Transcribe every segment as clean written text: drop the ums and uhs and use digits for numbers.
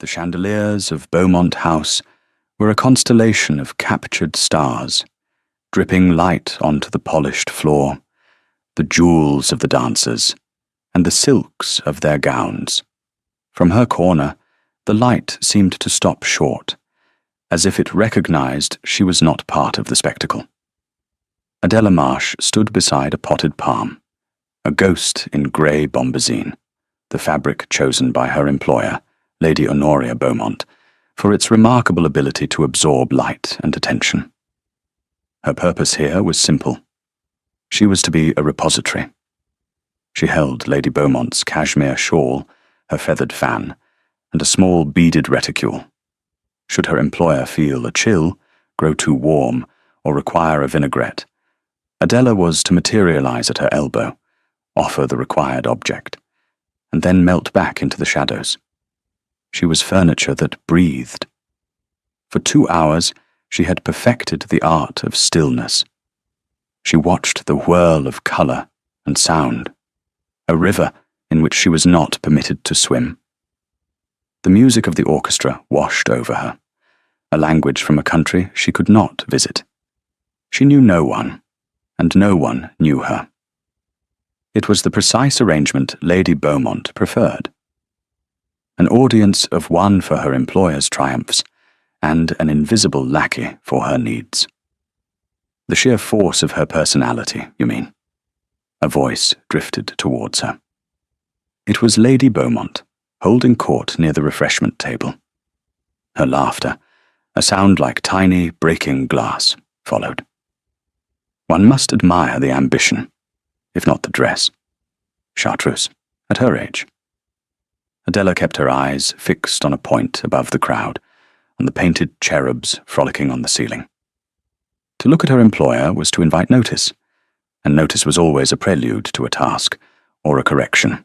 The chandeliers of Beaumont House were a constellation of captured stars, dripping light onto the polished floor, the jewels of the dancers, and the silks of their gowns. From her corner, the light seemed to stop short, as if it recognized she was not part of the spectacle. Adela Marsh stood beside a potted palm, a ghost in grey bombazine, the fabric chosen by her employer, Lady Honoria Beaumont, for its remarkable ability to absorb light and attention. Her purpose here was simple. She was to be a repository. She held Lady Beaumont's cashmere shawl, her feathered fan, and a small beaded reticule. Should her employer feel a chill, grow too warm, or require a vinaigrette, Adela was to materialize at her elbow, offer the required object, and then melt back into the shadows. She was furniture that breathed. For 2 hours, she had perfected the art of stillness. She watched the whirl of color and sound, a river in which she was not permitted to swim. The music of the orchestra washed over her, a language from a country she could not visit. She knew no one, and no one knew her. It was the precise arrangement Lady Beaumont preferred. An audience of one for her employer's triumphs, and an invisible lackey for her needs. The sheer force of her personality, you mean? A voice drifted towards her. It was Lady Beaumont, holding court near the refreshment table. Her laughter, a sound like tiny breaking glass, followed. One must admire the ambition, if not the dress. Chartreuse, at her age. Adela kept her eyes fixed on a point above the crowd, on the painted cherubs frolicking on the ceiling. To look at her employer was to invite notice, and notice was always a prelude to a task or a correction.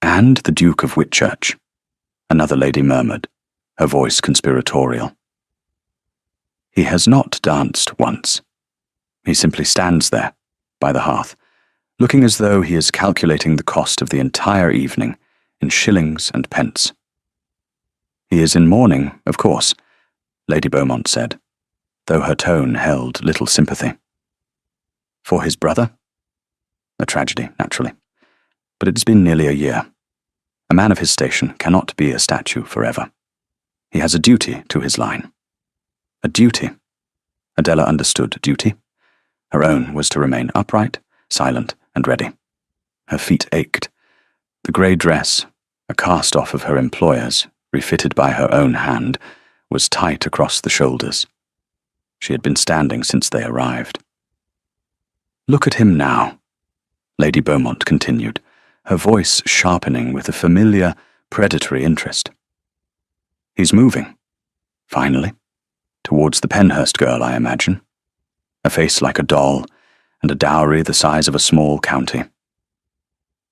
And the Duke of Whitchurch, another lady murmured, her voice conspiratorial. He has not danced once. He simply stands there, by the hearth, looking as though he is calculating the cost of the entire evening in shillings and pence. He is in mourning, of course, Lady Beaumont said, though her tone held little sympathy. For his brother? A tragedy, naturally. But it has been nearly a year. A man of his station cannot be a statue forever. He has a duty to his line. A duty. Adela understood duty. Her own was to remain upright, silent, and ready. Her feet ached. The grey dress, a cast-off of her employer's, refitted by her own hand, was tight across the shoulders. She had been standing since they arrived. Look at him now, Lady Beaumont continued, her voice sharpening with a familiar, predatory interest. He's moving, finally, towards the Penhurst girl, I imagine. A face like a doll, and a dowry the size of a small county.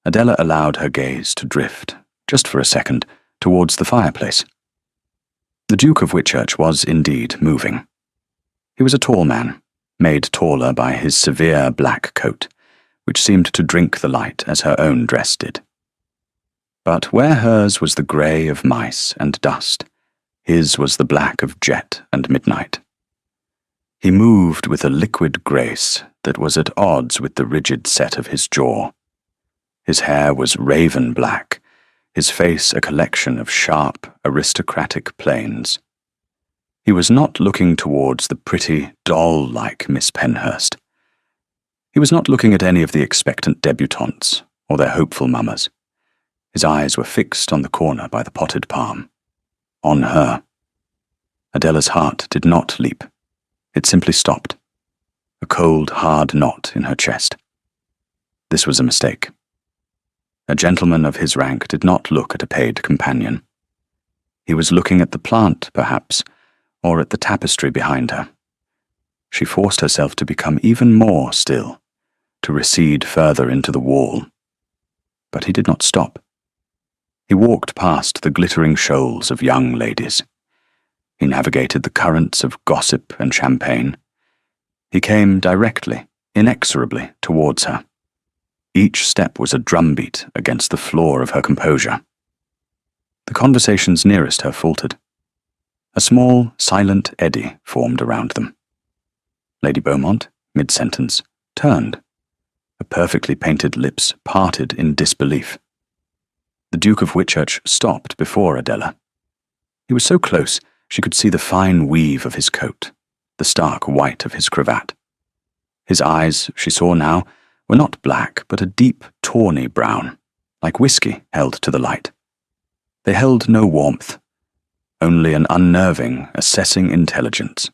Adela allowed her gaze to drift, just for a second, towards the fireplace. The Duke of Whitchurch was indeed moving. He was a tall man, made taller by his severe black coat, which seemed to drink the light as her own dress did. But where hers was the grey of mice and dust, his was the black of jet and midnight. He moved with a liquid grace that was at odds with the rigid set of his jaw. His hair was raven black, his face a collection of sharp, aristocratic planes. He was not looking towards the pretty, doll-like Miss Penhurst. He was not looking at any of the expectant debutantes or their hopeful mammas. His eyes were fixed on the corner by the potted palm. On her. Adela's heart did not leap. It simply stopped. A cold, hard knot in her chest. This was a mistake. A gentleman of his rank did not look at a paid companion. He was looking at the plant, perhaps, or at the tapestry behind her. She forced herself to become even more still, to recede further into the wall. But he did not stop. He walked past the glittering shoals of young ladies. He navigated the currents of gossip and champagne. He came directly, inexorably, towards her. Each step was a drumbeat against the floor of her composure. The conversations nearest her faltered. A small, silent eddy formed around them. Lady Beaumont, mid-sentence, turned. Her perfectly painted lips parted in disbelief. The Duke of Whitchurch stopped before Adela. He was so close she could see the fine weave of his coat, the stark white of his cravat. His eyes, she saw now, were not black, but a deep, tawny brown, like whiskey held to the light. They held no warmth, only an unnerving, assessing intelligence.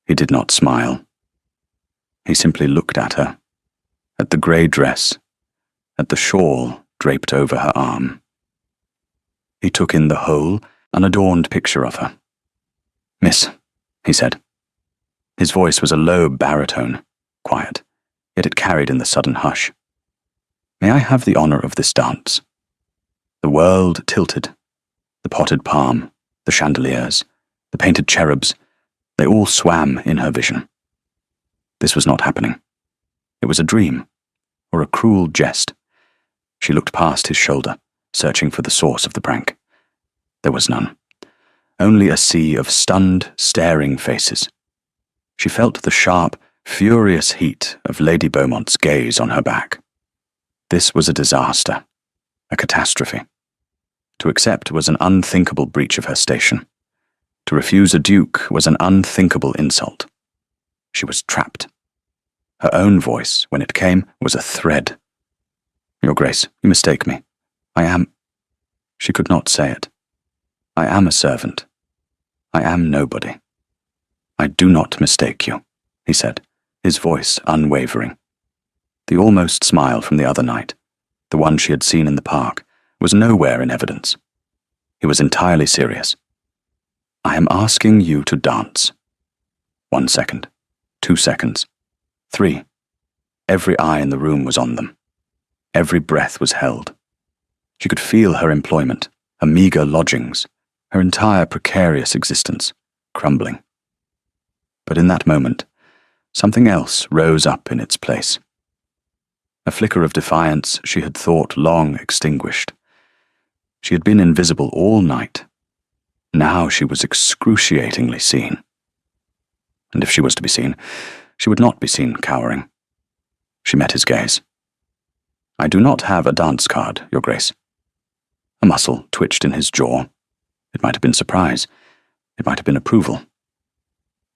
He did not smile. He simply looked at her, at the grey dress, at the shawl draped over her arm. He took in the whole, unadorned picture of her. "Miss," he said. His voice was a low baritone, quiet, yet it carried in the sudden hush. "May I have the honour of this dance?" The world tilted. The potted palm, the chandeliers, the painted cherubs, they all swam in her vision. This was not happening. It was a dream, or a cruel jest. She looked past his shoulder, searching for the source of the prank. There was none. Only a sea of stunned, staring faces. She felt the sharp, furious heat of Lady Beaumont's gaze on her back. This was a disaster, a catastrophe. To accept was an unthinkable breach of her station. To refuse a duke was an unthinkable insult. She was trapped. Her own voice, when it came, was a thread. "Your Grace, you mistake me. I am—" She could not say it. "I am a servant. I am nobody." "I do not mistake you," he said, his voice unwavering. The almost smile from the other night, the one she had seen in the park, was nowhere in evidence. He was entirely serious. "I am asking you to dance." 1 second, 2 seconds, 3. Every eye in the room was on them. Every breath was held. She could feel her employment, her meagre lodgings, her entire precarious existence, crumbling. But in that moment, something else rose up in its place. A flicker of defiance she had thought long extinguished. She had been invisible all night. Now she was excruciatingly seen. And if she was to be seen, she would not be seen cowering. She met his gaze. "I do not have a dance card, Your Grace." A muscle twitched in his jaw. It might have been surprise. It might have been approval.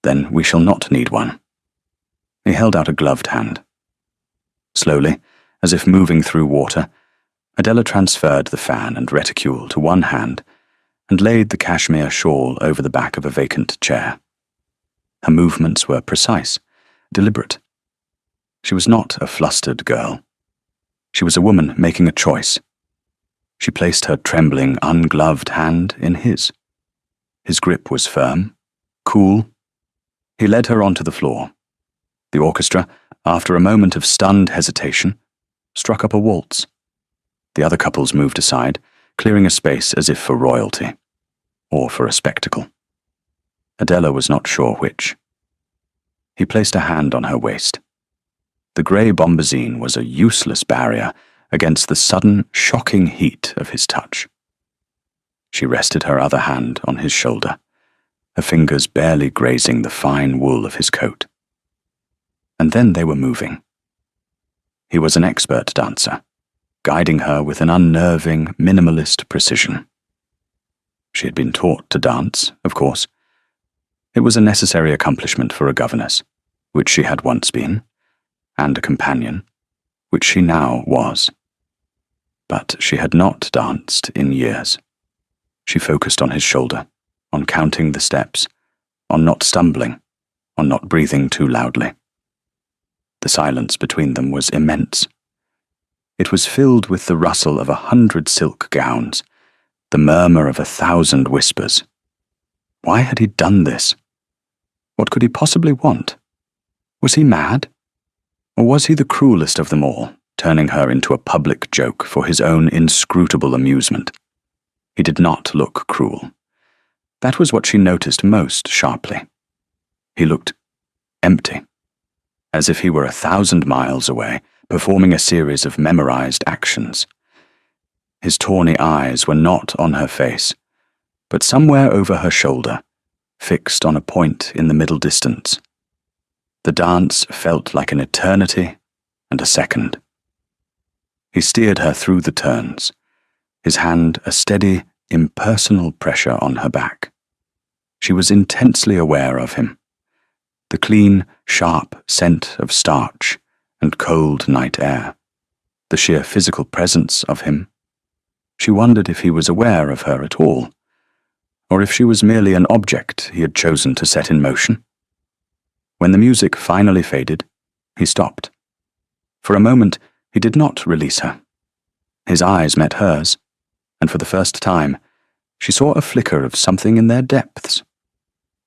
"Then we shall not need one." He held out a gloved hand. Slowly, as if moving through water, Adela transferred the fan and reticule to one hand and laid the cashmere shawl over the back of a vacant chair. Her movements were precise, deliberate. She was not a flustered girl. She was a woman making a choice. She placed her trembling, ungloved hand in his. His grip was firm, cool. He led her onto the floor. The orchestra, after a moment of stunned hesitation, struck up a waltz. The other couples moved aside, clearing a space as if for royalty, or for a spectacle. Adela was not sure which. He placed a hand on her waist. The grey bombazine was a useless barrier against the sudden, shocking heat of his touch. She rested her other hand on his shoulder, her fingers barely grazing the fine wool of his coat. And then they were moving. He was an expert dancer, guiding her with an unnerving, minimalist precision. She had been taught to dance, of course. It was a necessary accomplishment for a governess, which she had once been, and a companion, which she now was. But she had not danced in years. She focused on his shoulder, on counting the steps, on not stumbling, on not breathing too loudly. The silence between them was immense. It was filled with the rustle of 100 silk gowns, the murmur of 1,000 whispers. Why had he done this? What could he possibly want? Was he mad? Or was he the cruelest of them all, turning her into a public joke for his own inscrutable amusement? He did not look cruel. That was what she noticed most sharply. He looked empty, as if he were 1,000 miles away, performing a series of memorized actions. His tawny eyes were not on her face, but somewhere over her shoulder, fixed on a point in the middle distance. The dance felt like an eternity and a second. He steered her through the turns, his hand a steady, impersonal pressure on her back. She was intensely aware of him. The clean, sharp scent of starch and cold night air, the sheer physical presence of him. She wondered if he was aware of her at all, or if she was merely an object he had chosen to set in motion. When the music finally faded, he stopped. For a moment, he did not release her. His eyes met hers, and for the first time, she saw a flicker of something in their depths.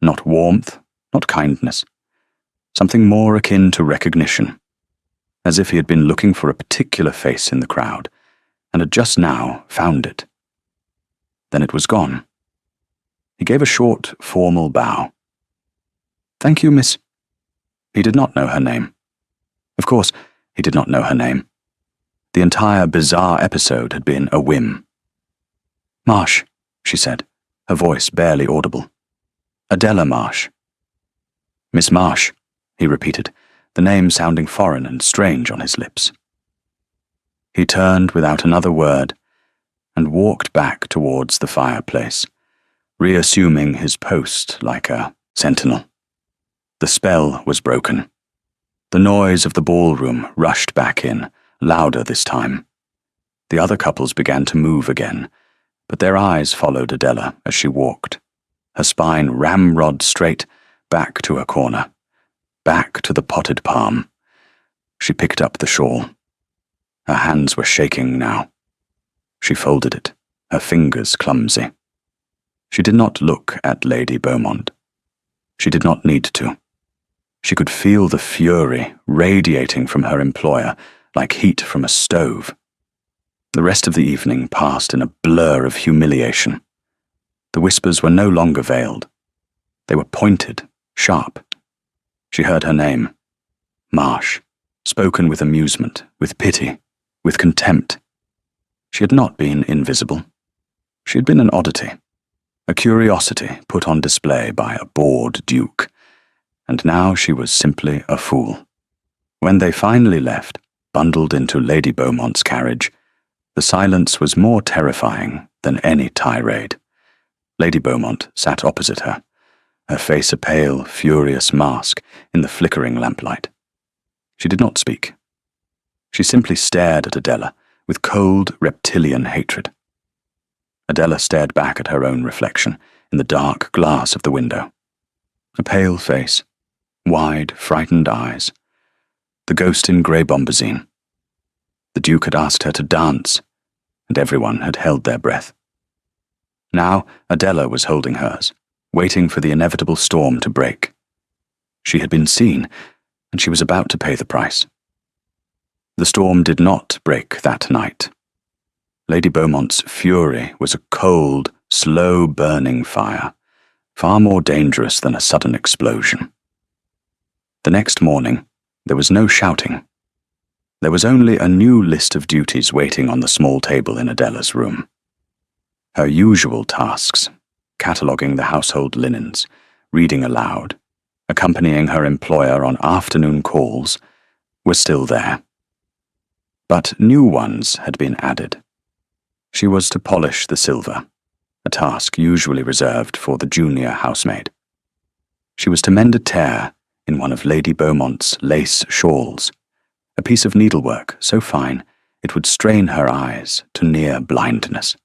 Not warmth, not kindness. Something more akin to recognition, as if he had been looking for a particular face in the crowd, and had just now found it. Then it was gone. He gave a short, formal bow. "Thank you, miss." He did not know her name. Of course, he did not know her name. The entire bizarre episode had been a whim. "Marsh," she said, her voice barely audible. "Adela Marsh." "Miss Marsh," he repeated, the name sounding foreign and strange on his lips. He turned without another word and walked back towards the fireplace, reassuming his post like a sentinel. The spell was broken. The noise of the ballroom rushed back in, louder this time. The other couples began to move again, but their eyes followed Adela as she walked, her spine ramrod straight back to her corner, back to the potted palm. She picked up the shawl. Her hands were shaking now. She folded it, her fingers clumsy. She did not look at Lady Beaumont. She did not need to. She could feel the fury radiating from her employer like heat from a stove. The rest of the evening passed in a blur of humiliation. The whispers were no longer veiled. They were pointed, sharp. She heard her name, Marsh, spoken with amusement, with pity, with contempt. She had not been invisible. She had been an oddity, a curiosity put on display by a bored duke, and now she was simply a fool. When they finally left, bundled into Lady Beaumont's carriage, the silence was more terrifying than any tirade. Lady Beaumont sat opposite her, her face a pale, furious mask in the flickering lamplight. She did not speak. She simply stared at Adela with cold, reptilian hatred. Adela stared back at her own reflection in the dark glass of the window. A pale face, wide, frightened eyes, the ghost in grey bombazine. The Duke had asked her to dance, and everyone had held their breath. Now Adela was holding hers, waiting for the inevitable storm to break. She had been seen, and she was about to pay the price. The storm did not break that night. Lady Beaumont's fury was a cold, slow-burning fire, far more dangerous than a sudden explosion. The next morning, there was no shouting. There was only a new list of duties waiting on the small table in Adela's room. Her usual tasks, cataloguing the household linens, reading aloud, accompanying her employer on afternoon calls, were still there. But new ones had been added. She was to polish the silver, a task usually reserved for the junior housemaid. She was to mend a tear in one of Lady Beaumont's lace shawls, a piece of needlework so fine it would strain her eyes to near blindness.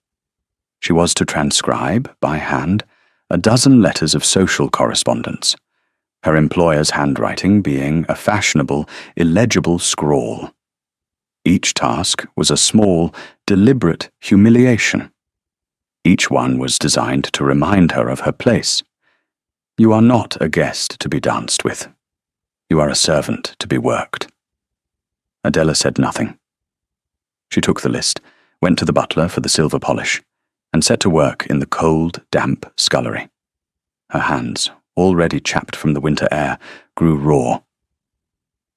She was to transcribe, by hand, a dozen letters of social correspondence, her employer's handwriting being a fashionable, illegible scrawl. Each task was a small, deliberate humiliation. Each one was designed to remind her of her place. You are not a guest to be danced with. You are a servant to be worked. Adela said nothing. She took the list, went to the butler for the silver polish, and set to work in the cold, damp scullery. Her hands, already chapped from the winter air, grew raw.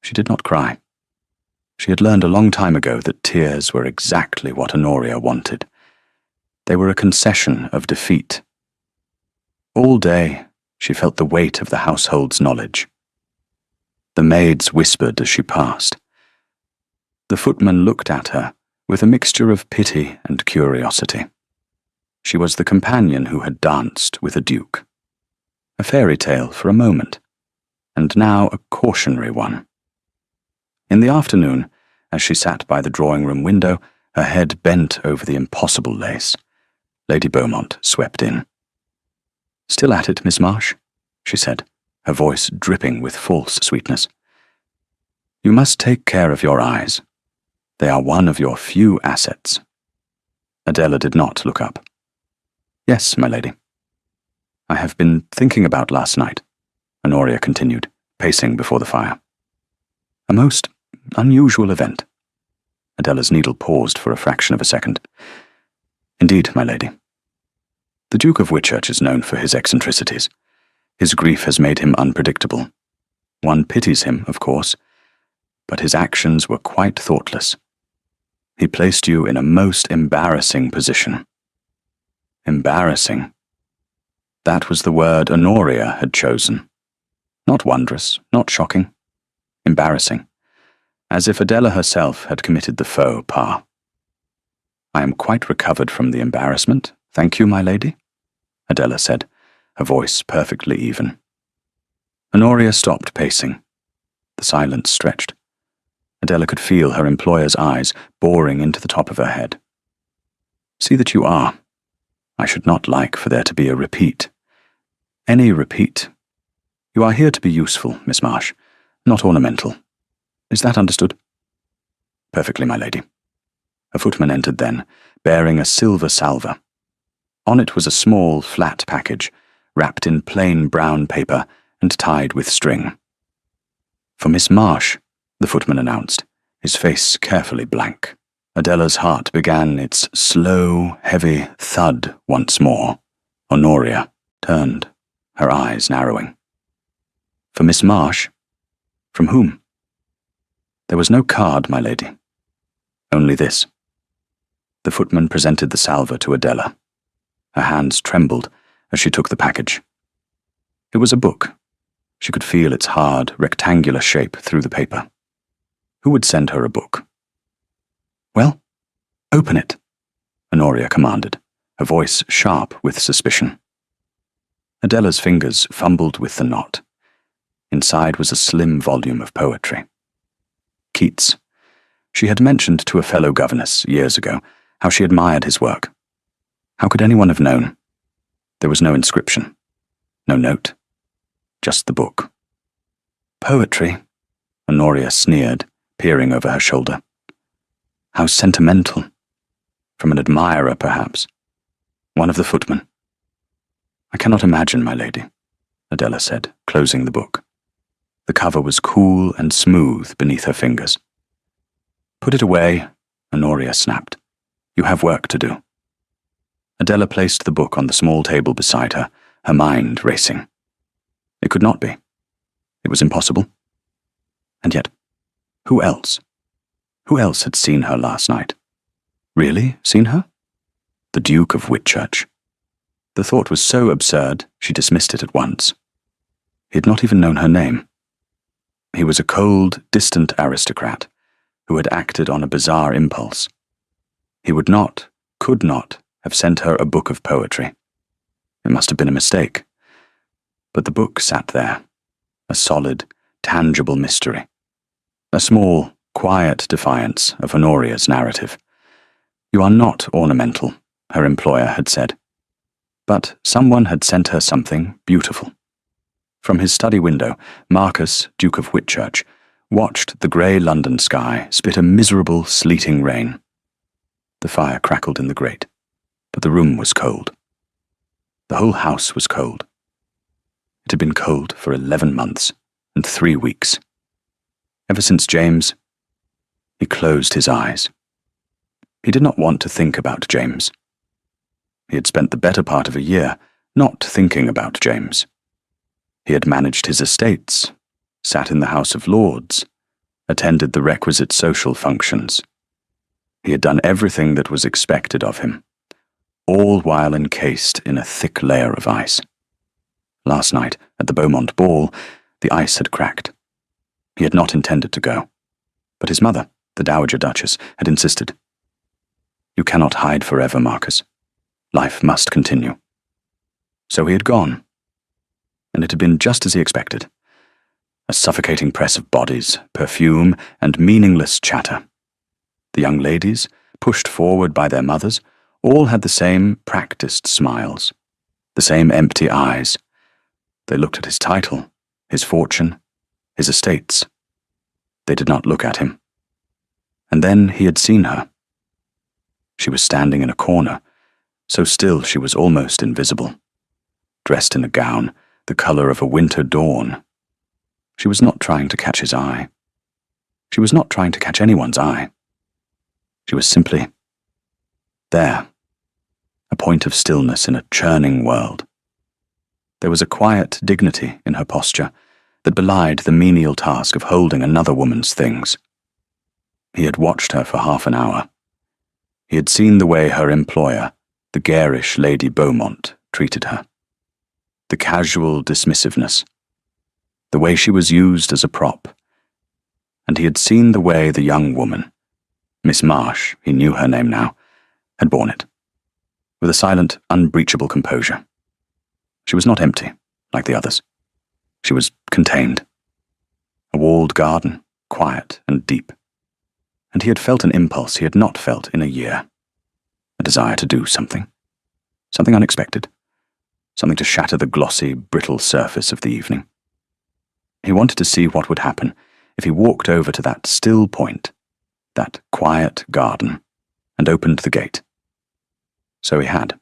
She did not cry. She had learned a long time ago that tears were exactly what Honoria wanted. They were a concession of defeat. All day, she felt the weight of the household's knowledge. The maids whispered as she passed. The footman looked at her with a mixture of pity and curiosity. She was the companion who had danced with a duke. A fairy tale for a moment, and now a cautionary one. In the afternoon, as she sat by the drawing-room window, her head bent over the impossible lace, Lady Beaumont swept in. "Still at it, Miss Marsh?" she said, her voice dripping with false sweetness. "You must take care of your eyes. They are one of your few assets." Adela did not look up. "Yes, my lady." "I have been thinking about last night," Honoria continued, pacing before the fire. "A most unusual event." Adela's needle paused for a fraction of a second. "Indeed, my lady. The Duke of Whitchurch is known for his eccentricities. His grief has made him unpredictable. One pities him, of course, but his actions were quite thoughtless. He placed you in a most embarrassing position." Embarrassing. That was the word Honoria had chosen. Not wondrous, not shocking. Embarrassing. As if Adela herself had committed the faux pas. "I am quite recovered from the embarrassment, thank you, my lady," Adela said, her voice perfectly even. Honoria stopped pacing. The silence stretched. Adela could feel her employer's eyes boring into the top of her head. "See that you are. I should not like for there to be a repeat. Any repeat. You are here to be useful, Miss Marsh, not ornamental. Is that understood?" "Perfectly, my lady." A footman entered then, bearing a silver salver. On it was a small, flat package, wrapped in plain brown paper and tied with string. "For Miss Marsh," the footman announced, his face carefully blank. Adela's heart began its slow, heavy thud once more. Honoria turned, her eyes narrowing. "For Miss Marsh? From whom?" "There was no card, my lady. Only this." The footman presented the salver to Adela. Her hands trembled as she took the package. It was a book. She could feel its hard, rectangular shape through the paper. Who would send her a book? "Well, open it," Honoria commanded, her voice sharp with suspicion. Adela's fingers fumbled with the knot. Inside was a slim volume of poetry. Keats. She had mentioned to a fellow governess years ago how she admired his work. How could anyone have known? There was no inscription, no note, just the book. "Poetry," Honoria sneered, peering over her shoulder. "How sentimental. From an admirer, perhaps. One of the footmen." "I cannot imagine, my lady," Adela said, closing the book. The cover was cool and smooth beneath her fingers. "Put it away," Honoria snapped. "You have work to do." Adela placed the book on the small table beside her, her mind racing. It could not be. It was impossible. And yet, who else? Who else had seen her last night? Really seen her? The Duke of Whitchurch. The thought was so absurd, she dismissed it at once. He had not even known her name. He was a cold, distant aristocrat who had acted on a bizarre impulse. He would not, could not, have sent her a book of poetry. It must have been a mistake. But the book sat there, a solid, tangible mystery. A small, quiet defiance of Honoria's narrative. "You are not ornamental," her employer had said. But someone had sent her something beautiful. From his study window, Marcus, Duke of Whitchurch, watched the grey London sky spit a miserable, sleeting rain. The fire crackled in the grate, but the room was cold. The whole house was cold. It had been cold for 11 months and 3 weeks. Ever since James. He closed his eyes. He did not want to think about James. He had spent the better part of a year not thinking about James. He had managed his estates, sat in the House of Lords, attended the requisite social functions. He had done everything that was expected of him, all while encased in a thick layer of ice. Last night, at the Beaumont ball, the ice had cracked. He had not intended to go, but his mother, the Dowager Duchess, had insisted. "You cannot hide forever, Marcus. Life must continue." So he had gone, and it had been just as he expected. A suffocating press of bodies, perfume, and meaningless chatter. The young ladies, pushed forward by their mothers, all had the same practiced smiles, the same empty eyes. They looked at his title, his fortune, his estates. They did not look at him. And then he had seen her. She was standing in a corner, so still she was almost invisible, dressed in a gown the color of a winter dawn. She was not trying to catch his eye. She was not trying to catch anyone's eye. She was simply there, a point of stillness in a churning world. There was a quiet dignity in her posture that belied the menial task of holding another woman's things. He had watched her for half an hour. He had seen the way her employer, the garish Lady Beaumont, treated her. The casual dismissiveness, the way she was used as a prop. And he had seen the way the young woman, Miss Marsh, he knew her name now, had borne it, with a silent, unbreachable composure. She was not empty, like the others. She was contained. A walled garden, quiet and deep. And he had felt an impulse he had not felt in a year. A desire to do something. Something unexpected. Something to shatter the glossy, brittle surface of the evening. He wanted to see what would happen if he walked over to that still point, that quiet garden, and opened the gate. So he had.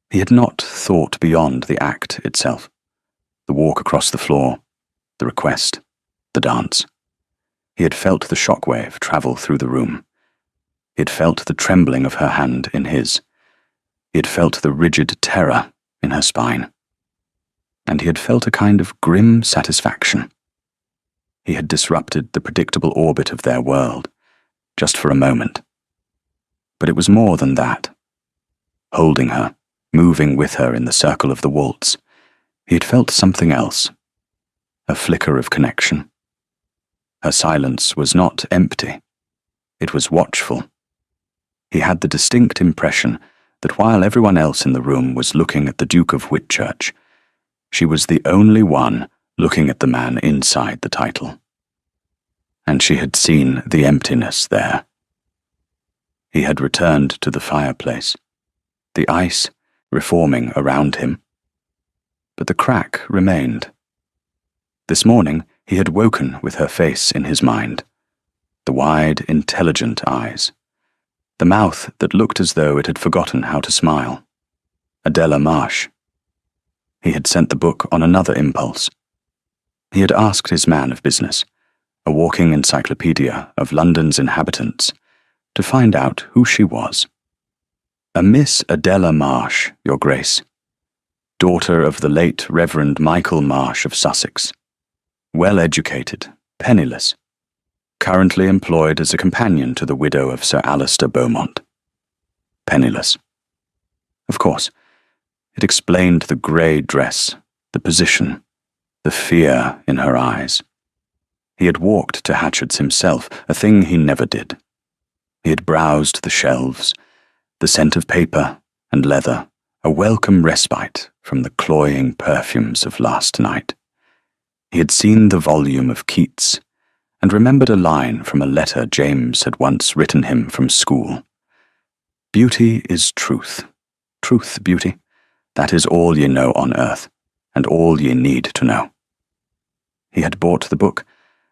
He had not thought beyond the act itself, the walk across the floor, the request, the dance. He had felt the shockwave travel through the room. He had felt the trembling of her hand in his. He had felt the rigid terror in her spine. And he had felt a kind of grim satisfaction. He had disrupted the predictable orbit of their world, just for a moment. But it was more than that. Holding her, moving with her in the circle of the waltz, he had felt something else, a flicker of connection. Her silence was not empty. It was watchful. He had the distinct impression that while everyone else in the room was looking at the Duke of Whitchurch, she was the only one looking at the man inside the title. And she had seen the emptiness there. He had returned to the fireplace, the ice reforming around him. But the crack remained. This morning he had woken with her face in his mind, the wide, intelligent eyes, the mouth that looked as though it had forgotten how to smile. Adela Marsh. He had sent the book on another impulse. He had asked his man of business, a walking encyclopedia of London's inhabitants, to find out who she was. A Miss Adela Marsh, Your Grace, daughter of the late Reverend Michael Marsh of Sussex, well-educated, penniless, currently employed as a companion to the widow of Sir Alistair Beaumont. Penniless. Of course, it explained the grey dress, the position, the fear in her eyes. He had walked to Hatchard's himself, a thing he never did. He had browsed the shelves, the scent of paper and leather, a welcome respite from the cloying perfumes of last night. He had seen the volume of Keats, and remembered a line from a letter James had once written him from school. Beauty is truth. Truth, beauty. That is all ye know on earth, and all ye need to know. He had bought the book,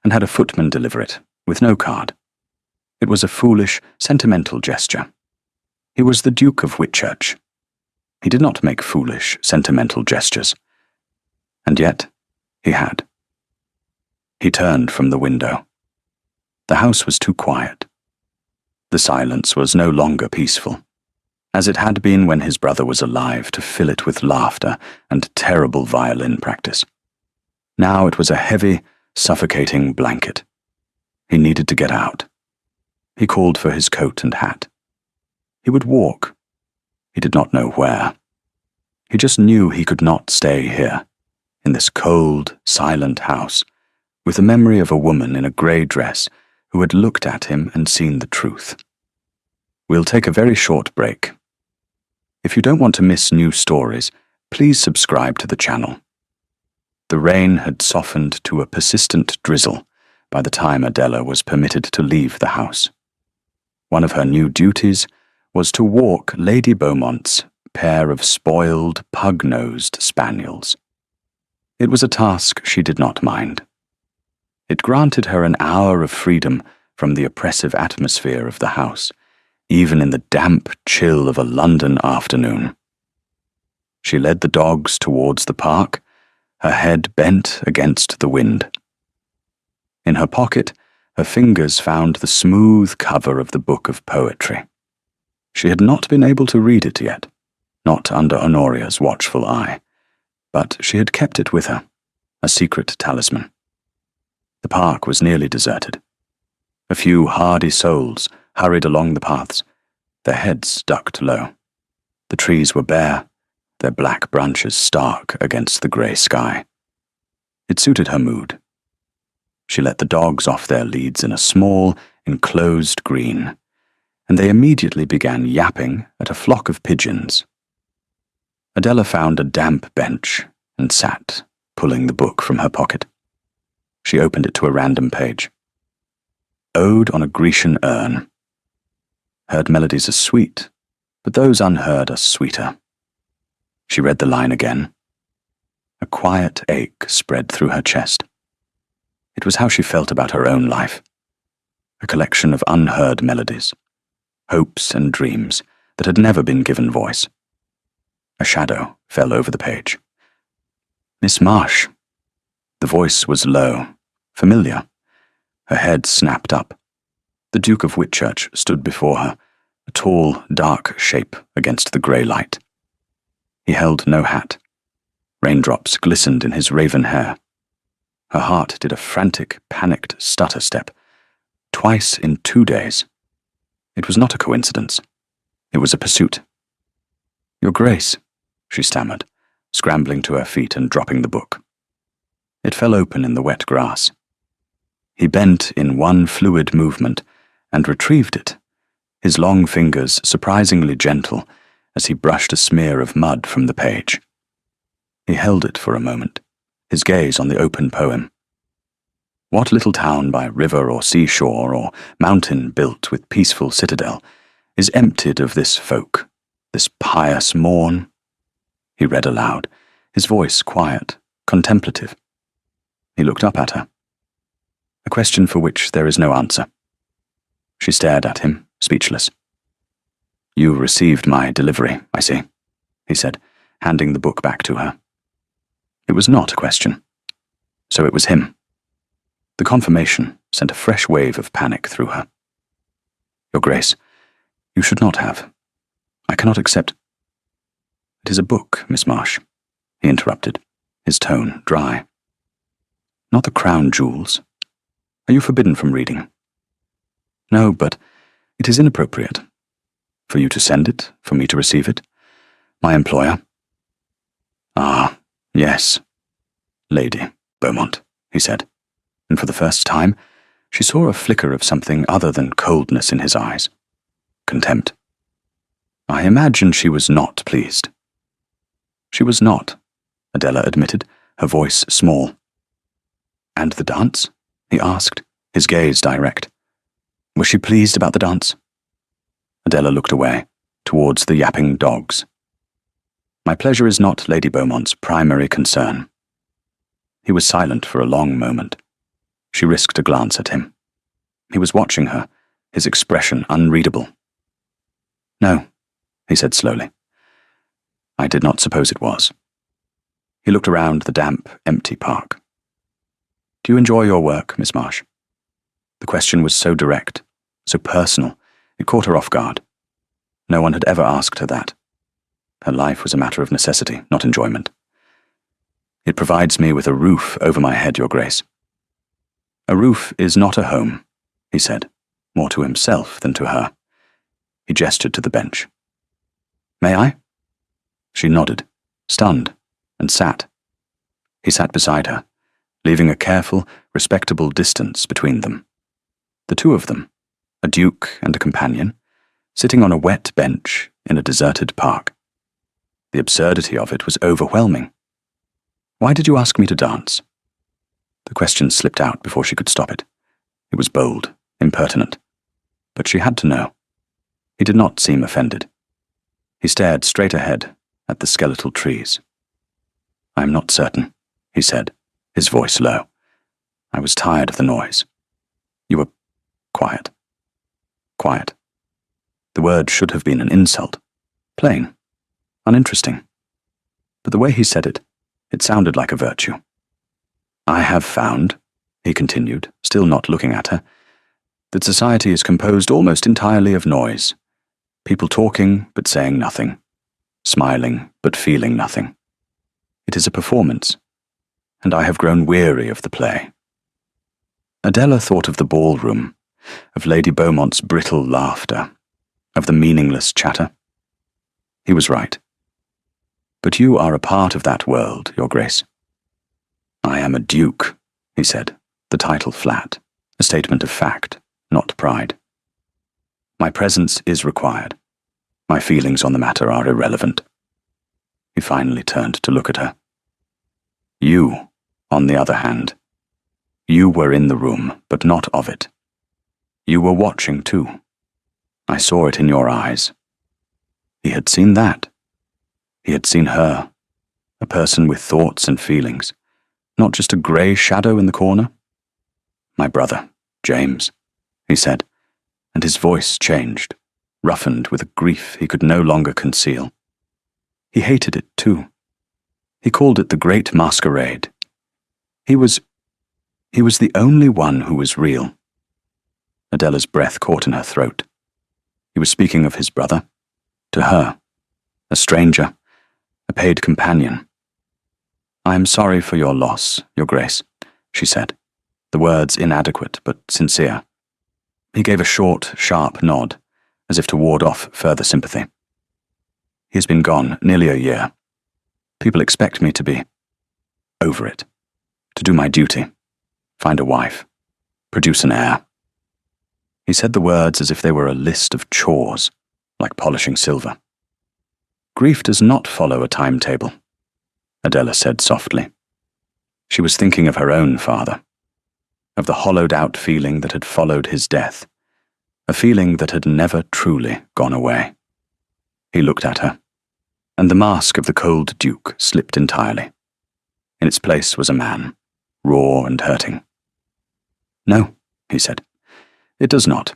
and had a footman deliver it, with no card. It was a foolish, sentimental gesture. He was the Duke of Whitchurch. He did not make foolish, sentimental gestures. And yet, he had. He turned from the window. The house was too quiet. The silence was no longer peaceful, as it had been when his brother was alive to fill it with laughter and terrible violin practice. Now it was a heavy, suffocating blanket. He needed to get out. He called for his coat and hat. He would walk. He did not know where. He just knew he could not stay here, in this cold, silent house, with the memory of a woman in a grey dress who had looked at him and seen the truth. We'll take a very short break. If you don't want to miss new stories, please subscribe to the channel. The rain had softened to a persistent drizzle by the time Adela was permitted to leave the house. One of her new duties was to walk Lady Beaumont's pair of spoiled, pug-nosed spaniels. It was a task she did not mind. It granted her an hour of freedom from the oppressive atmosphere of the house, even in the damp chill of a London afternoon. She led the dogs towards the park, her head bent against the wind. In her pocket, her fingers found the smooth cover of the book of poetry. She had not been able to read it yet, not under Honoria's watchful eye, but she had kept it with her, a secret talisman. The park was nearly deserted. A few hardy souls hurried along the paths, their heads ducked low. The trees were bare, their black branches stark against the grey sky. It suited her mood. She let the dogs off their leads in a small, enclosed green, and they immediately began yapping at a flock of pigeons. Adela found a damp bench and sat, pulling the book from her pocket. She opened it to a random page. Ode on a Grecian Urn. Heard melodies are sweet, but those unheard are sweeter. She read the line again. A quiet ache spread through her chest. It was how she felt about her own life. A collection of unheard melodies, hopes and dreams that had never been given voice. A shadow fell over the page. Miss Marsh. The voice was low, familiar. Her head snapped up. The Duke of Whitchurch stood before her, a tall, dark shape against the grey light. He held no hat. Raindrops glistened in his raven hair. Her heart did a frantic, panicked stutter step, twice in 2 days. It was not a coincidence. It was a pursuit. Your Grace, she stammered, scrambling to her feet and dropping the book. It fell open in the wet grass. He bent in one fluid movement and retrieved it, his long fingers surprisingly gentle as he brushed a smear of mud from the page. He held it for a moment, his gaze on the open poem. What little town by river or seashore or mountain built with peaceful citadel is emptied of this folk, this pious morn? He read aloud, his voice quiet, contemplative. He looked up at her. A question for which there is no answer. She stared at him, speechless. You received my delivery, I see, he said, handing the book back to her. It was not a question. So it was him. The confirmation sent a fresh wave of panic through her. Your Grace, you should not have. I cannot accept. It is a book, Miss Marsh, he interrupted, his tone dry. Not the crown jewels. Are you forbidden from reading? No, but it is inappropriate. For you to send it, for me to receive it. My employer. Ah, yes. Lady Beaumont, he said, and for the first time, she saw a flicker of something other than coldness in his eyes. Contempt. I imagine she was not pleased. She was not, Adela admitted, her voice small. And the dance? He asked, his gaze direct. Was she pleased about the dance? Adela looked away, towards the yapping dogs. My pleasure is not Lady Beaumont's primary concern. He was silent for a long moment. She risked a glance at him. He was watching her, his expression unreadable. No, he said slowly. I did not suppose it was. He looked around the damp, empty park. Do you enjoy your work, Miss Marsh? The question was so direct, so personal, it caught her off guard. No one had ever asked her that. Her life was a matter of necessity, not enjoyment. It provides me with a roof over my head, Your Grace. A roof is not a home, he said, more to himself than to her. He gestured to the bench. May I? She nodded, stunned, and sat. He sat beside her, leaving a careful, respectable distance between them. The two of them, a duke and a companion, sitting on a wet bench in a deserted park. The absurdity of it was overwhelming. Why did you ask me to dance? The question slipped out before she could stop it. It was bold, impertinent. But she had to know. He did not seem offended. He stared straight ahead at the skeletal trees. I am not certain, he said, his voice low. I was tired of the noise. You were quiet. Quiet. The word should have been an insult. Plain. Uninteresting. But the way he said it, it sounded like a virtue. I have found, he continued, still not looking at her, that society is composed almost entirely of noise. People talking but saying nothing. Smiling but feeling nothing. It is a performance, and I have grown weary of the play. Adela thought of the ballroom, of Lady Beaumont's brittle laughter, of the meaningless chatter. He was right. But you are a part of that world, Your Grace. I am a duke, he said, the title flat, a statement of fact, not pride. My presence is required. My feelings on the matter are irrelevant. He finally turned to look at her. You, on the other hand, you were in the room, but not of it. You were watching too. I saw it in your eyes. He had seen that. He had seen her, a person with thoughts and feelings, not just a grey shadow in the corner. My brother, James, he said, and his voice changed, roughened with a grief he could no longer conceal. He hated it too. He called it the Great Masquerade. He was the only one who was real. Adela's breath caught in her throat. He was speaking of his brother, to her, a stranger, a paid companion. I am sorry for your loss, Your Grace, she said, the words inadequate but sincere. He gave a short, sharp nod, as if to ward off further sympathy. He has been gone nearly a year. People expect me to be over it, to do my duty, find a wife, produce an heir. He said the words as if they were a list of chores, like polishing silver. Grief does not follow a timetable, Adela said softly. She was thinking of her own father, of the hollowed-out feeling that had followed his death, a feeling that had never truly gone away. He looked at her, and the mask of the cold duke slipped entirely. In its place was a man, raw and hurting. No, he said, it does not.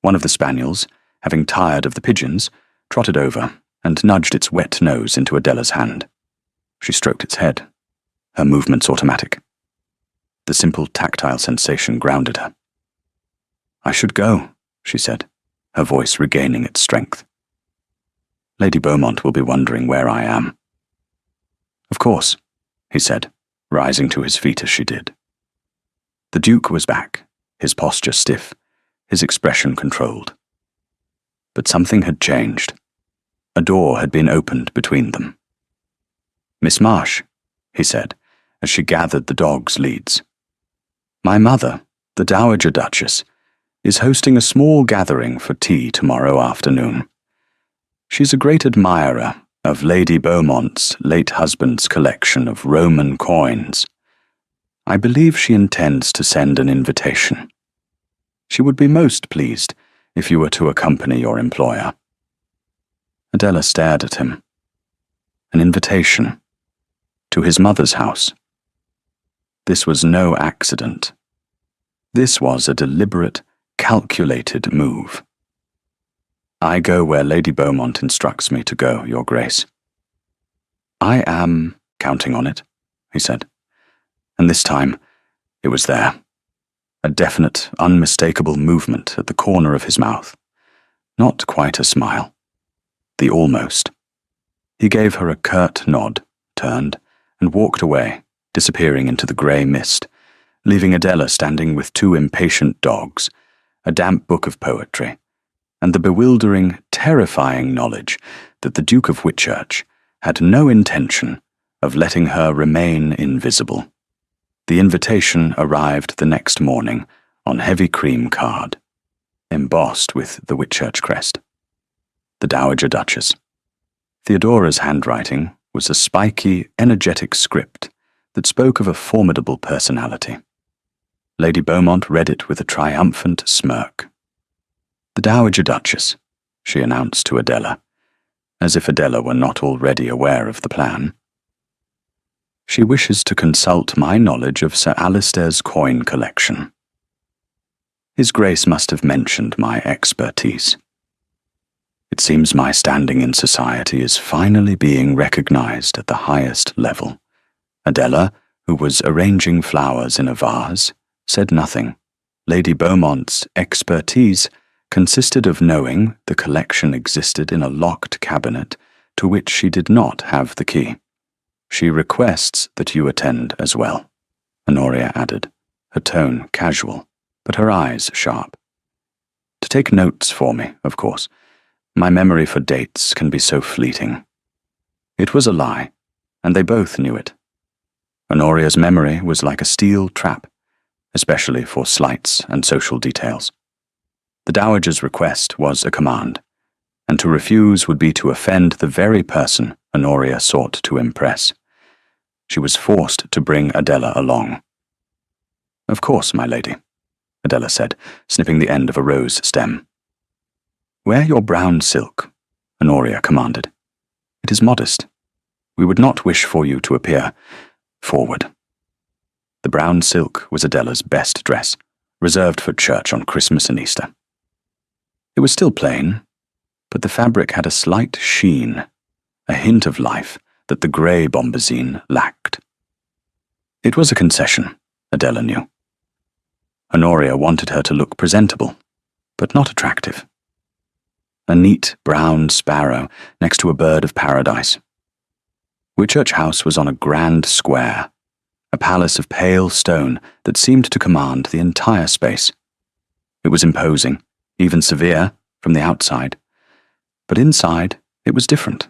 One of the spaniels, having tired of the pigeons, trotted over and nudged its wet nose into Adela's hand. She stroked its head, her movements automatic. The simple tactile sensation grounded her. I should go, she said, her voice regaining its strength. Lady Beaumont will be wondering where I am. Of course, he said, rising to his feet as she did. The Duke was back, his posture stiff, his expression controlled. But something had changed. A door had been opened between them. Miss Marsh, he said, as she gathered the dog's leads. My mother, the Dowager Duchess, is hosting a small gathering for tea tomorrow afternoon. She's a great admirer of Lady Beaumont's late husband's collection of Roman coins. I believe she intends to send an invitation. She would be most pleased if you were to accompany your employer. Adela stared at him. An invitation. To his mother's house. This was no accident. This was a deliberate, calculated move. I go where Lady Beaumont instructs me to go, Your Grace. I am counting on it, he said. And this time, it was there. A definite, unmistakable movement at the corner of his mouth. Not quite a smile. The almost. He gave her a curt nod, turned, and walked away, disappearing into the grey mist, leaving Adela standing with two impatient dogs, a damp book of poetry, and the bewildering, terrifying knowledge that the Duke of Whitchurch had no intention of letting her remain invisible. The invitation arrived the next morning on heavy cream card, embossed with the Whitchurch crest. The Dowager Duchess. Theodora's handwriting was a spiky, energetic script that spoke of a formidable personality. Lady Beaumont read it with a triumphant smirk. "The Dowager Duchess," she announced to Adela, as if Adela were not already aware of the plan. "She wishes to consult my knowledge of Sir Alistair's coin collection. His Grace must have mentioned my expertise. It seems my standing in society is finally being recognized at the highest level." Adela, who was arranging flowers in a vase, said nothing. Lady Beaumont's expertise consisted of knowing the collection existed in a locked cabinet to which she did not have the key. "She requests that you attend as well," Honoria added, her tone casual, but her eyes sharp. "To take notes for me, of course. My memory for dates can be so fleeting." It was a lie, and they both knew it. Honoria's memory was like a steel trap, especially for slights and social details. The Dowager's request was a command, and to refuse would be to offend the very person Honoria sought to impress. She was forced to bring Adela along. "Of course, my lady," Adela said, snipping the end of a rose stem. "Wear your brown silk," Honoria commanded. "It is modest. We would not wish for you to appear forward." The brown silk was Adela's best dress, reserved for church on Christmas and Easter. It was still plain, but the fabric had a slight sheen, a hint of life that the grey bombazine lacked. It was a concession, Adela knew. Honoria wanted her to look presentable, but not attractive. A neat brown sparrow next to a bird of paradise. Whitchurch House was on a grand square, a palace of pale stone that seemed to command the entire space. It was imposing, even severe, from the outside, but inside it was different.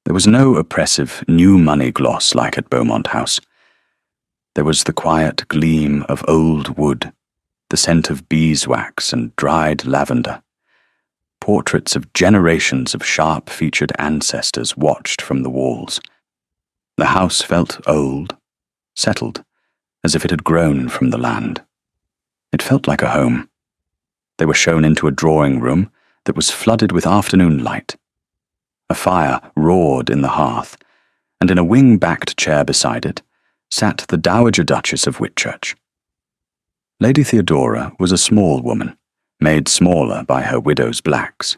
There was no oppressive new money gloss like at Beaumont House. There was the quiet gleam of old wood, the scent of beeswax and dried lavender. Portraits of generations of sharp-featured ancestors watched from the walls. The house felt old, settled, as if it had grown from the land. It felt like a home. They were shown into a drawing room that was flooded with afternoon light. A fire roared in the hearth, and in a wing-backed chair beside it sat the Dowager Duchess of Whitchurch. Lady Theodora was a small woman, made smaller by her widow's blacks,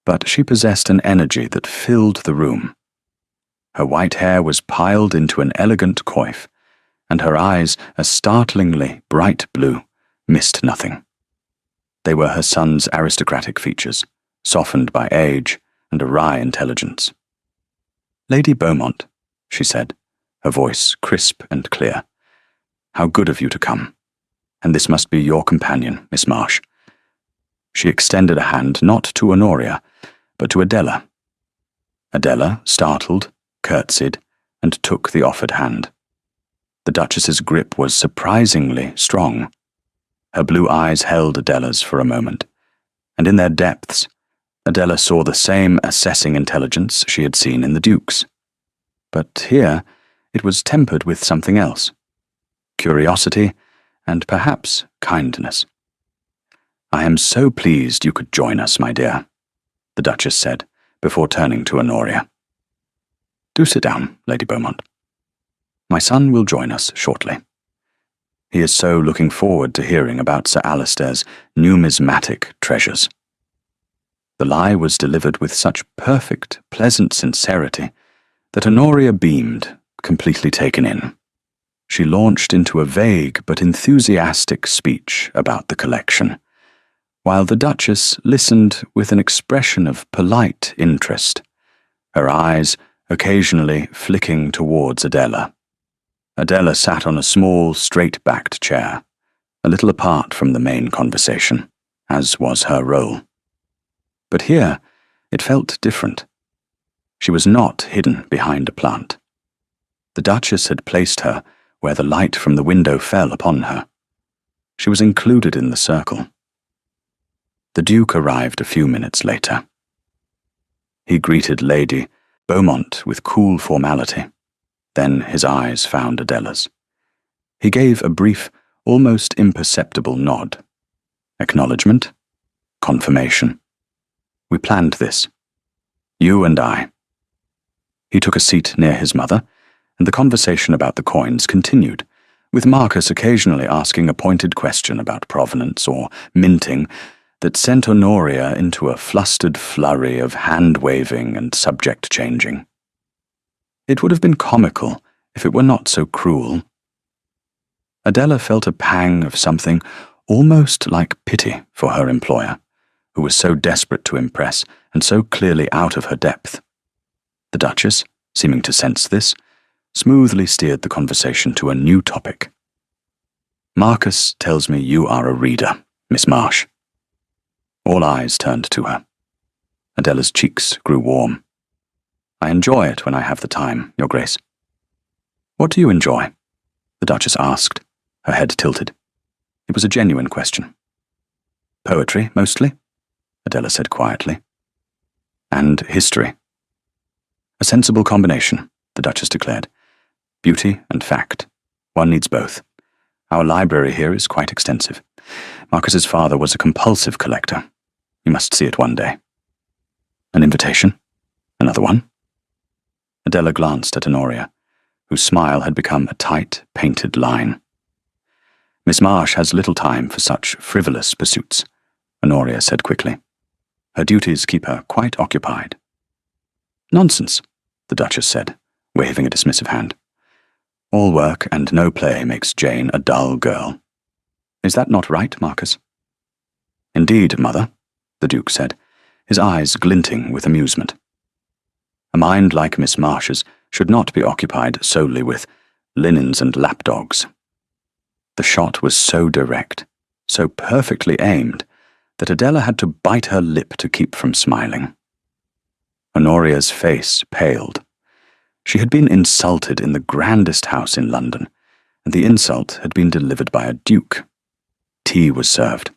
but she possessed an energy that filled the room. Her white hair was piled into an elegant coif, and her eyes, a startlingly bright blue, missed nothing. They were her son's aristocratic features, softened by age and a wry intelligence. "Lady Beaumont," she said, her voice crisp and clear, "how good of you to come. And this must be your companion, Miss Marsh." She extended a hand not to Honoria, but to Adela. Adela, startled, curtsied, and took the offered hand. The Duchess's grip was surprisingly strong. Her blue eyes held Adela's for a moment, and in their depths, Adela saw the same assessing intelligence she had seen in the Duke's. But here, it was tempered with something else: curiosity and perhaps kindness. "I am so pleased you could join us, my dear," the Duchess said, before turning to Honoria. "Do sit down, Lady Beaumont. My son will join us shortly. He is so looking forward to hearing about Sir Alistair's numismatic treasures." The lie was delivered with such perfect, pleasant sincerity that Honoria beamed, completely taken in. She launched into a vague but enthusiastic speech about the collection, while the Duchess listened with an expression of polite interest, her eyes occasionally flicking towards Adela. Adela sat on a small, straight-backed chair, a little apart from the main conversation, as was her role. But here, it felt different. She was not hidden behind a plant. The Duchess had placed her where the light from the window fell upon her. She was included in the circle. The Duke arrived a few minutes later. He greeted Lady Beaumont with cool formality. Then his eyes found Adela's. He gave a brief, almost imperceptible nod. Acknowledgement. Confirmation. We planned this. You and I. He took a seat near his mother, and the conversation about the coins continued, with Marcus occasionally asking a pointed question about provenance or minting that sent Honoria into a flustered flurry of hand-waving and subject-changing. It would have been comical if it were not so cruel. Adela felt a pang of something almost like pity for her employer, who was so desperate to impress and so clearly out of her depth. The Duchess, seeming to sense this, smoothly steered the conversation to a new topic. Marcus tells me you are a reader, Miss Marsh. All eyes turned to her. Adela's cheeks grew warm. I enjoy it when I have the time, Your Grace. What do you enjoy? The Duchess asked, her head tilted. It was a genuine question. Poetry, mostly, Adela said quietly. And history. A sensible combination, the Duchess declared. Beauty and fact. One needs both. Our library here is quite extensive. Marcus's father was a compulsive collector. You must see it one day. An invitation? Another one? Adela glanced at Honoria, whose smile had become a tight, painted line. Miss Marsh has little time for such frivolous pursuits, Honoria said quickly. Her duties keep her quite occupied. Nonsense, the Duchess said, waving a dismissive hand. All work and no play makes Jane a dull girl. Is that not right, Marcus? Indeed, Mother, the Duke said, his eyes glinting with amusement. A mind like Miss Marsh's should not be occupied solely with linens and lapdogs. The shot was so direct, so perfectly aimed, that Adela had to bite her lip to keep from smiling. Honoria's face paled. She had been insulted in the grandest house in London, and the insult had been delivered by a duke. Tea was served.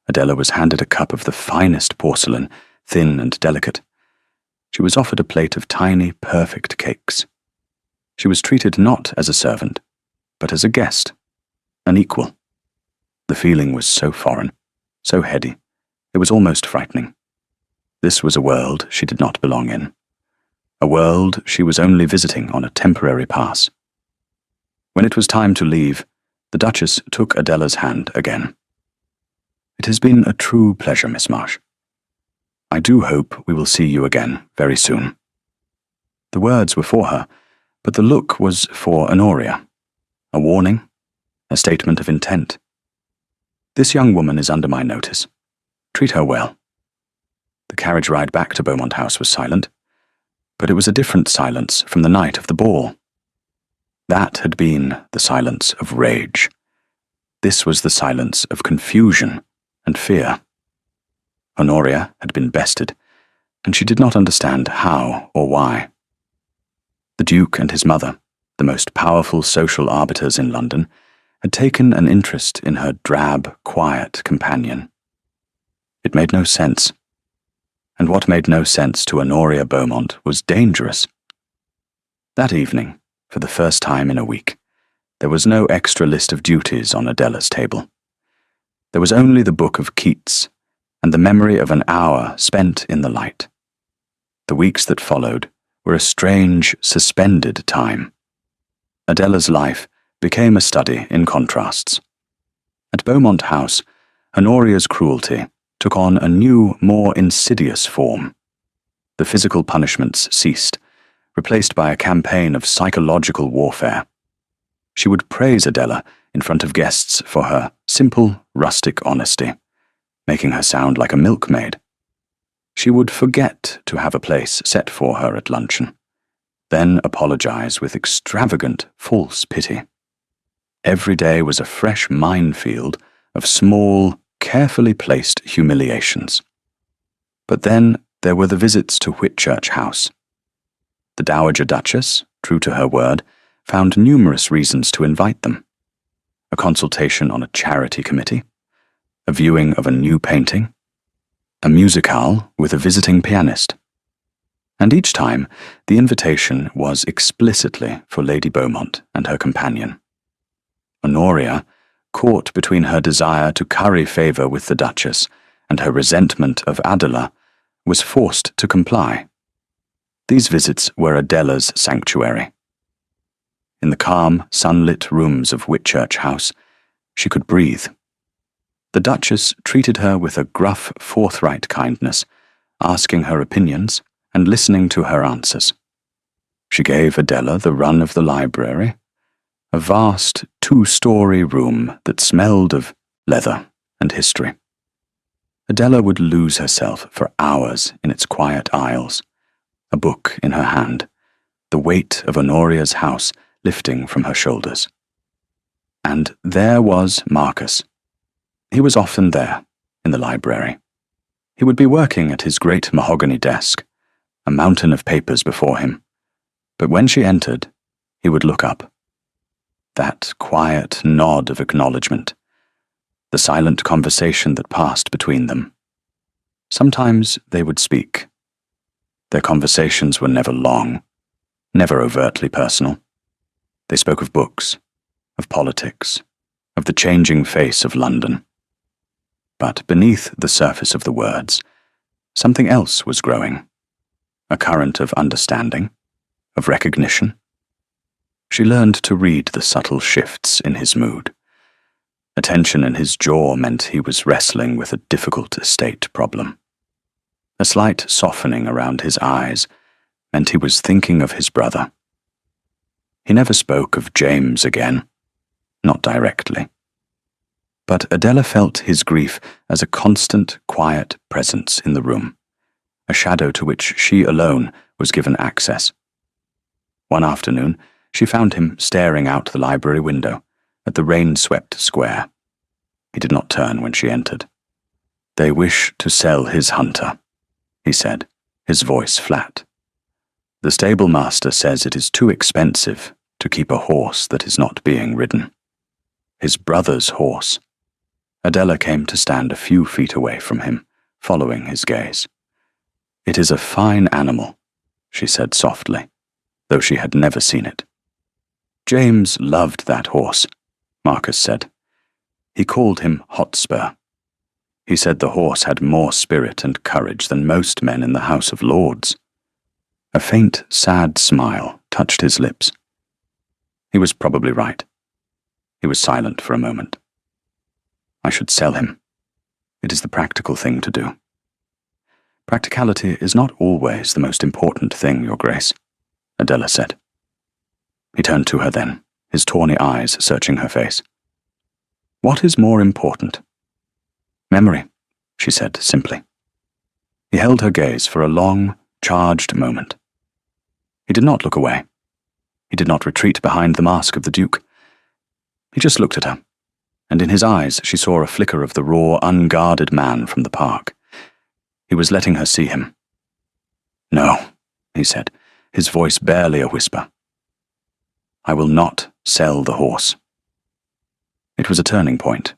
Adela was handed a cup of the finest porcelain, thin and delicate. She was offered a plate of tiny, perfect cakes. She was treated not as a servant, but as a guest, an equal. The feeling was so foreign, so heady, it was almost frightening. This was a world she did not belong in, a world she was only visiting on a temporary pass. When it was time to leave, the Duchess took Adela's hand again. It has been a true pleasure, Miss Marsh. I do hope we will see you again very soon. The words were for her, but the look was for Honoria. A warning, a statement of intent. This young woman is under my notice. Treat her well. The carriage ride back to Beaumont House was silent, but it was a different silence from the night of the ball. That had been the silence of rage. This was the silence of confusion and fear. Honoria had been bested, and she did not understand how or why. The Duke and his mother, the most powerful social arbiters in London, had taken an interest in her drab, quiet companion. It made no sense. And what made no sense to Honoria Beaumont was dangerous. That evening, for the first time in a week, there was no extra list of duties on Adela's table. There was only the book of Keats, and the memory of an hour spent in the light. The weeks that followed were a strange, suspended time. Adela's life became a study in contrasts. At Beaumont House, Honoria's cruelty took on a new, more insidious form. The physical punishments ceased, replaced by a campaign of psychological warfare. She would praise Adela in front of guests for her simple, rustic honesty, making her sound like a milkmaid. She would forget to have a place set for her at luncheon. then apologize with extravagant, false pity. Every day was a fresh minefield of small, carefully placed humiliations. But then there were the visits to Whitchurch House. The Dowager Duchess, true to her word, found numerous reasons to invite them. A consultation on a charity committee, a viewing of a new painting, a musicale with a visiting pianist. And each time, the invitation was explicitly for Lady Beaumont and her companion. Honoria, caught between her desire to curry favour with the Duchess and her resentment of Adela, was forced to comply. These visits were Adela's sanctuary. In the calm, sunlit rooms of Whitchurch House, she could breathe. The Duchess treated her with a gruff, forthright kindness, asking her opinions and listening to her answers. She gave Adela the run of the library, a vast two-story room that smelled of leather and history. Adela would lose herself for hours in its quiet aisles, a book in her hand, the weight of Honoria's house lifting from her shoulders. And there was Marcus. He was often there, in the library. He would be working at his great mahogany desk, a mountain of papers before him. But when she entered, he would look up. That quiet nod of acknowledgement, the silent conversation that passed between them. Sometimes they would speak. Their conversations were never long, never overtly personal. They spoke of books, of politics, of the changing face of London. But beneath the surface of the words, something else was growing, a current of understanding, of recognition. She learned to read the subtle shifts in his mood. A tension in his jaw meant he was wrestling with a difficult estate problem. A slight softening around his eyes meant he was thinking of his brother. He never spoke of James again, not directly. But Adela felt his grief as a constant, quiet presence in the room, a shadow to which she alone was given access. One afternoon, she found him staring out the library window at the rain-swept square. He did not turn when she entered. "They wish to sell his hunter," he said, his voice flat. "The stable master says it is too expensive to keep a horse that is not being ridden. His brother's horse." Adela came to stand a few feet away from him, following his gaze. "It is a fine animal," she said softly, though she had never seen it. "James loved that horse," Marcus said. "He called him Hotspur. He said the horse had more spirit and courage than most men in the House of Lords." A faint, sad smile touched his lips. He was probably right. He was silent for a moment. "I should sell him. It is the practical thing to do." "Practicality is not always the most important thing, Your Grace," Adela said. He turned to her then, his tawny eyes searching her face. "What is more important?" "Memory," she said simply. He held her gaze for a long, charged moment. He did not look away. He did not retreat behind the mask of the Duke. He just looked at her, and in his eyes she saw a flicker of the raw, unguarded man from the park. He was letting her see him. "No," he said, his voice barely a whisper. "I will not sell the horse." It was a turning point.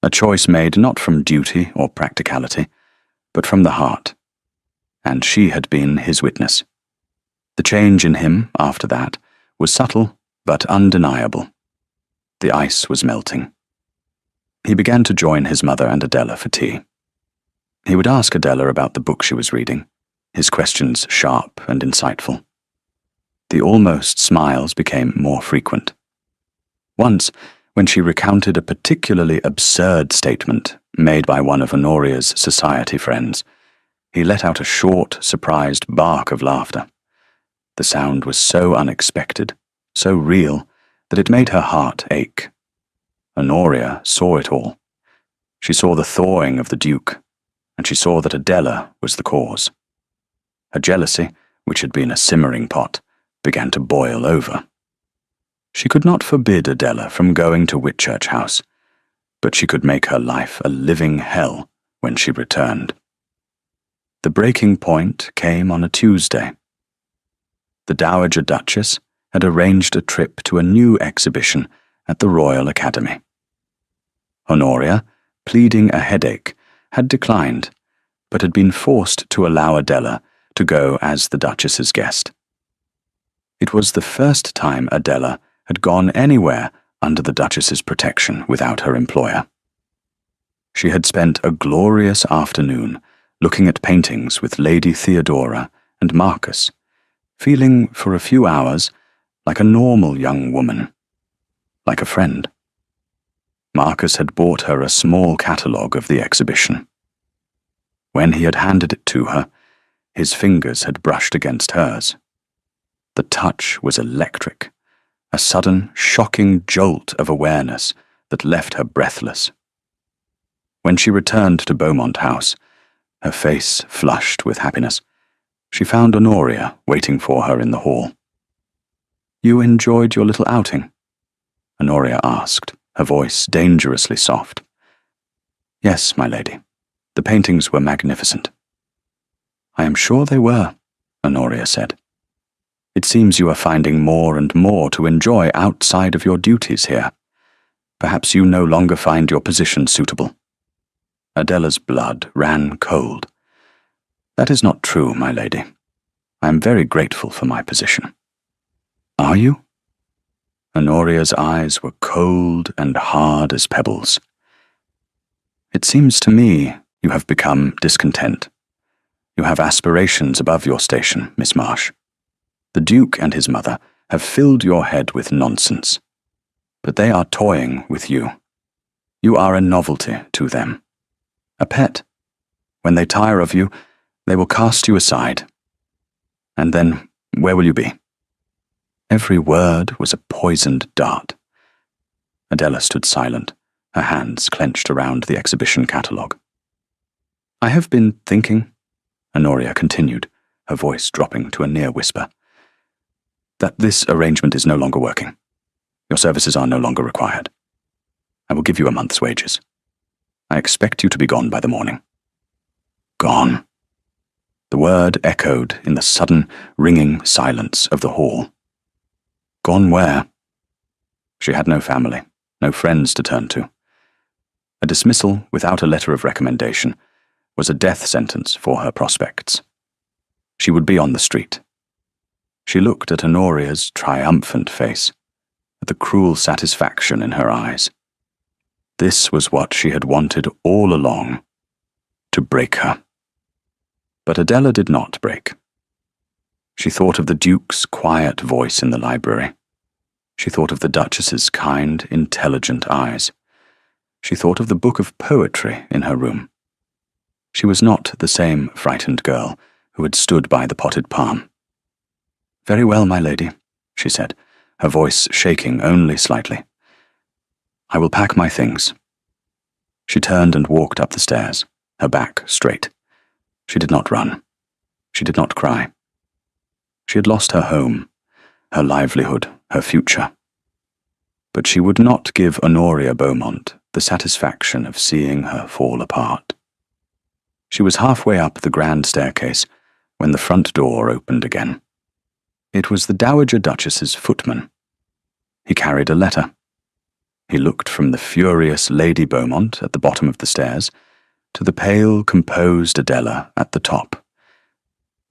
A choice made not from duty or practicality, but from the heart. And she had been his witness. The change in him, after that, was subtle but undeniable. The ice was melting. He began to join his mother and Adela for tea. He would ask Adela about the book she was reading, his questions sharp and insightful. The almost smiles became more frequent. Once, when she recounted a particularly absurd statement made by one of Honoria's society friends, he let out a short, surprised bark of laughter. The sound was so unexpected, so real, that it made her heart ache. Honoria saw it all. She saw the thawing of the Duke, and she saw that Adela was the cause. Her jealousy, which had been a simmering pot, began to boil over. She could not forbid Adela from going to Whitchurch House, but she could make her life a living hell when she returned. The breaking point came on a Tuesday. The Dowager Duchess had arranged a trip to a new exhibition at the Royal Academy. Honoria, pleading a headache, had declined, but had been forced to allow Adela to go as the Duchess's guest. It was the first time Adela had gone anywhere under the Duchess's protection without her employer. She had spent a glorious afternoon looking at paintings with Lady Theodora and Marcus, feeling for a few hours like a normal young woman, like a friend. Marcus had bought her a small catalogue of the exhibition. When he had handed it to her, his fingers had brushed against hers. The touch was electric, a sudden, shocking jolt of awareness that left her breathless. When she returned to Beaumont House, her face flushed with happiness, she found Honoria waiting for her in the hall. "You enjoyed your little outing?" Honoria asked, her voice dangerously soft. "Yes, my lady. The paintings were magnificent." "I am sure they were," Honoria said. "It seems you are finding more and more to enjoy outside of your duties here. Perhaps you no longer find your position suitable." Adela's blood ran cold. "That is not true, my lady. I am very grateful for my position." "Are you?" Honoria's eyes were cold and hard as pebbles. "It seems to me you have become discontent. You have aspirations above your station, Miss Marsh. The Duke and his mother have filled your head with nonsense, but they are toying with you. You are a novelty to them, a pet. When they tire of you, they will cast you aside. And then, where will you be?" Every word was a poisoned dart. Adela stood silent, her hands clenched around the exhibition catalogue. "I have been thinking," Honoria continued, her voice dropping to a near whisper, "that this arrangement is no longer working. Your services are no longer required. I will give you a month's wages. I expect you to be gone by the morning." "Gone?" The word echoed in the sudden, ringing silence of the hall. Gone where? She had no family, no friends to turn to. A dismissal without a letter of recommendation was a death sentence for her prospects. She would be on the street. She looked at Honoria's triumphant face, at the cruel satisfaction in her eyes. This was what she had wanted all along, to break her. But Adela did not break. She thought of the Duke's quiet voice in the library. She thought of the Duchess's kind, intelligent eyes. She thought of the book of poetry in her room. She was not the same frightened girl who had stood by the potted palm. "Very well, my lady," she said, her voice shaking only slightly. "I will pack my things." She turned and walked up the stairs, her back straight. She did not run. She did not cry. She had lost her home, her livelihood, her future. But she would not give Honoria Beaumont the satisfaction of seeing her fall apart. She was halfway up the grand staircase when the front door opened again. It was the Dowager Duchess's footman. He carried a letter. He looked from the furious Lady Beaumont at the bottom of the stairs to the pale, composed Adela at the top.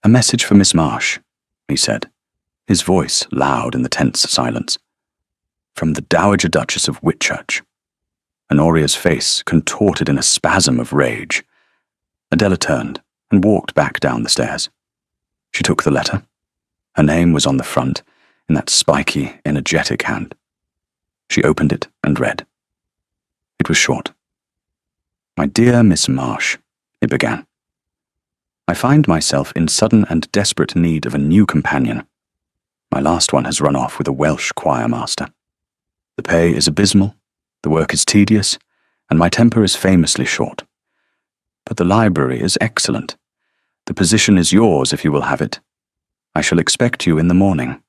"A message for Miss Marsh," he said, his voice loud in the tense silence. "From the Dowager Duchess of Whitchurch." Honoria's face contorted in a spasm of rage. Adela turned and walked back down the stairs. She took the letter. Her name was on the front, in that spiky, energetic hand. She opened it and read. It was short. "My dear Miss Marsh," it began. "I find myself in sudden and desperate need of a new companion. My last one has run off with a Welsh choir master. The pay is abysmal, the work is tedious, and my temper is famously short. But the library is excellent. The position is yours if you will have it. I shall expect you in the morning.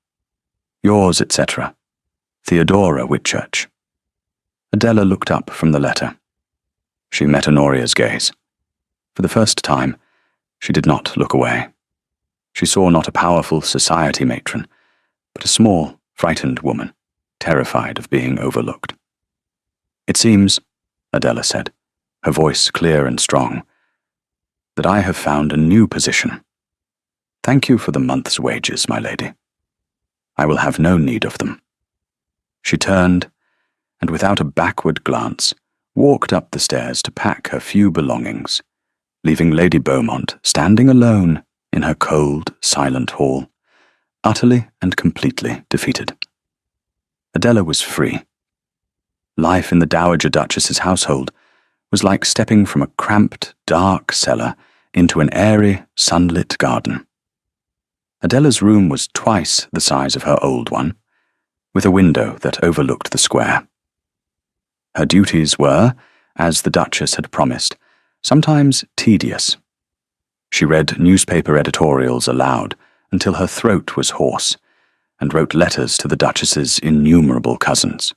Yours, etc. Theodora Whitchurch. Adela looked up from the letter. She met Honoria's gaze. For the first time, she did not look away. She saw not a powerful society matron, but a small, frightened woman, terrified of being overlooked. It seems, Adela said, her voice clear and strong, that I have found a new position. Thank you for the month's wages, my lady. I will have no need of them. She turned, and without a backward glance, walked up the stairs to pack her few belongings, leaving Lady Beaumont standing alone in her cold, silent hall, utterly and completely defeated. Adela was free. Life in the Dowager Duchess's household was like stepping from a cramped, dark cellar into an airy, sunlit garden. Adela's room was twice the size of her old one, with a window that overlooked the square. Her duties were, as the Duchess had promised, sometimes tedious. She read newspaper editorials aloud until her throat was hoarse, and wrote letters to the Duchess's innumerable cousins.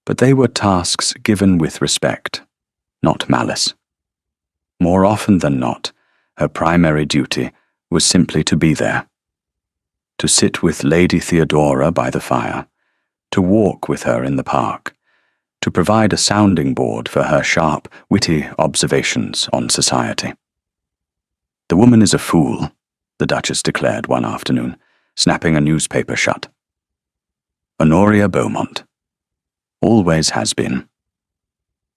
But they were tasks given with respect, not malice. More often than not, her primary duty was simply to be there. To sit with Lady Theodora by the fire, to walk with her in the park, to provide a sounding board for her sharp, witty observations on society. The woman is a fool, the Duchess declared one afternoon, snapping a newspaper shut. Honoria Beaumont. Always has been.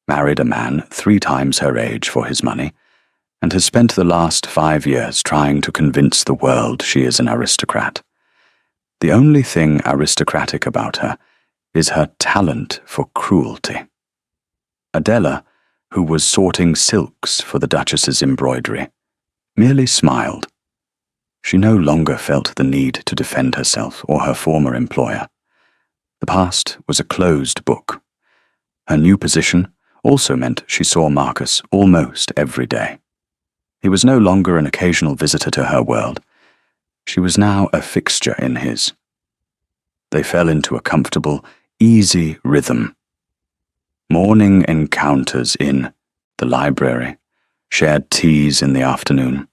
Married a man 3 times her age for his money, and has spent the last 5 years trying to convince the world she is an aristocrat. The only thing aristocratic about her is her talent for cruelty. Adela, who was sorting silks for the Duchess's embroidery, merely smiled. She no longer felt the need to defend herself or her former employer. The past was a closed book. Her new position also meant she saw Marcus almost every day. He was no longer an occasional visitor to her world. She was now a fixture in his. They fell into a comfortable, easy rhythm. Morning encounters in the library, shared teas in the afternoon,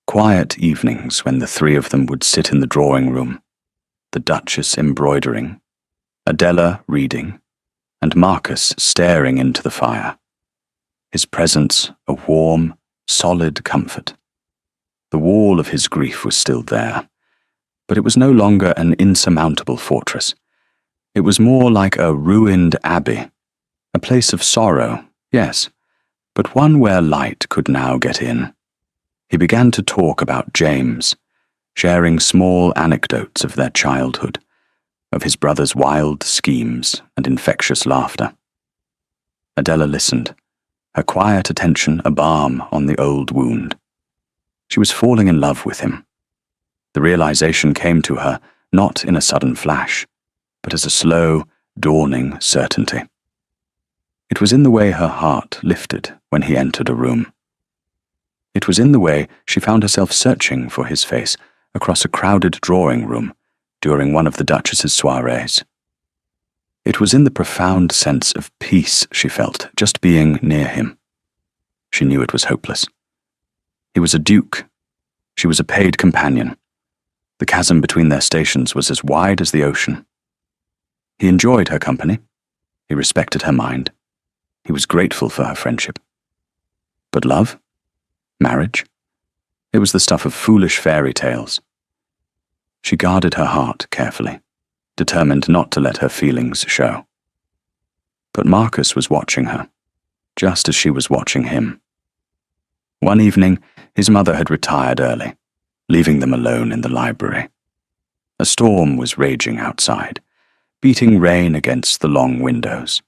quiet evenings when the 3 of them would sit in the drawing room, the Duchess embroidering, Adela reading, and Marcus staring into the fire. His presence a warm, solid comfort. The wall of his grief was still there, but it was no longer an insurmountable fortress. It was more like a ruined abbey, a place of sorrow, yes, but one where light could now get in. He began to talk about James, sharing small anecdotes of their childhood, of his brother's wild schemes and infectious laughter. Adela listened, her quiet attention a balm on the old wound. She was falling in love with him. The realization came to her not in a sudden flash, but as a slow, dawning certainty. It was in the way her heart lifted when he entered a room. It was in the way she found herself searching for his face across a crowded drawing room during one of the Duchess's soirees. It was in the profound sense of peace she felt just being near him. She knew it was hopeless. He was a duke. She was a paid companion. The chasm between their stations was as wide as the ocean. He enjoyed her company. He respected her mind. He was grateful for her friendship. But love? Marriage? It was the stuff of foolish fairy tales. She guarded her heart carefully, determined not to let her feelings show. But Marcus was watching her, just as she was watching him. One evening, his mother had retired early, leaving them alone in the library. A storm was raging outside, beating rain against the long windows.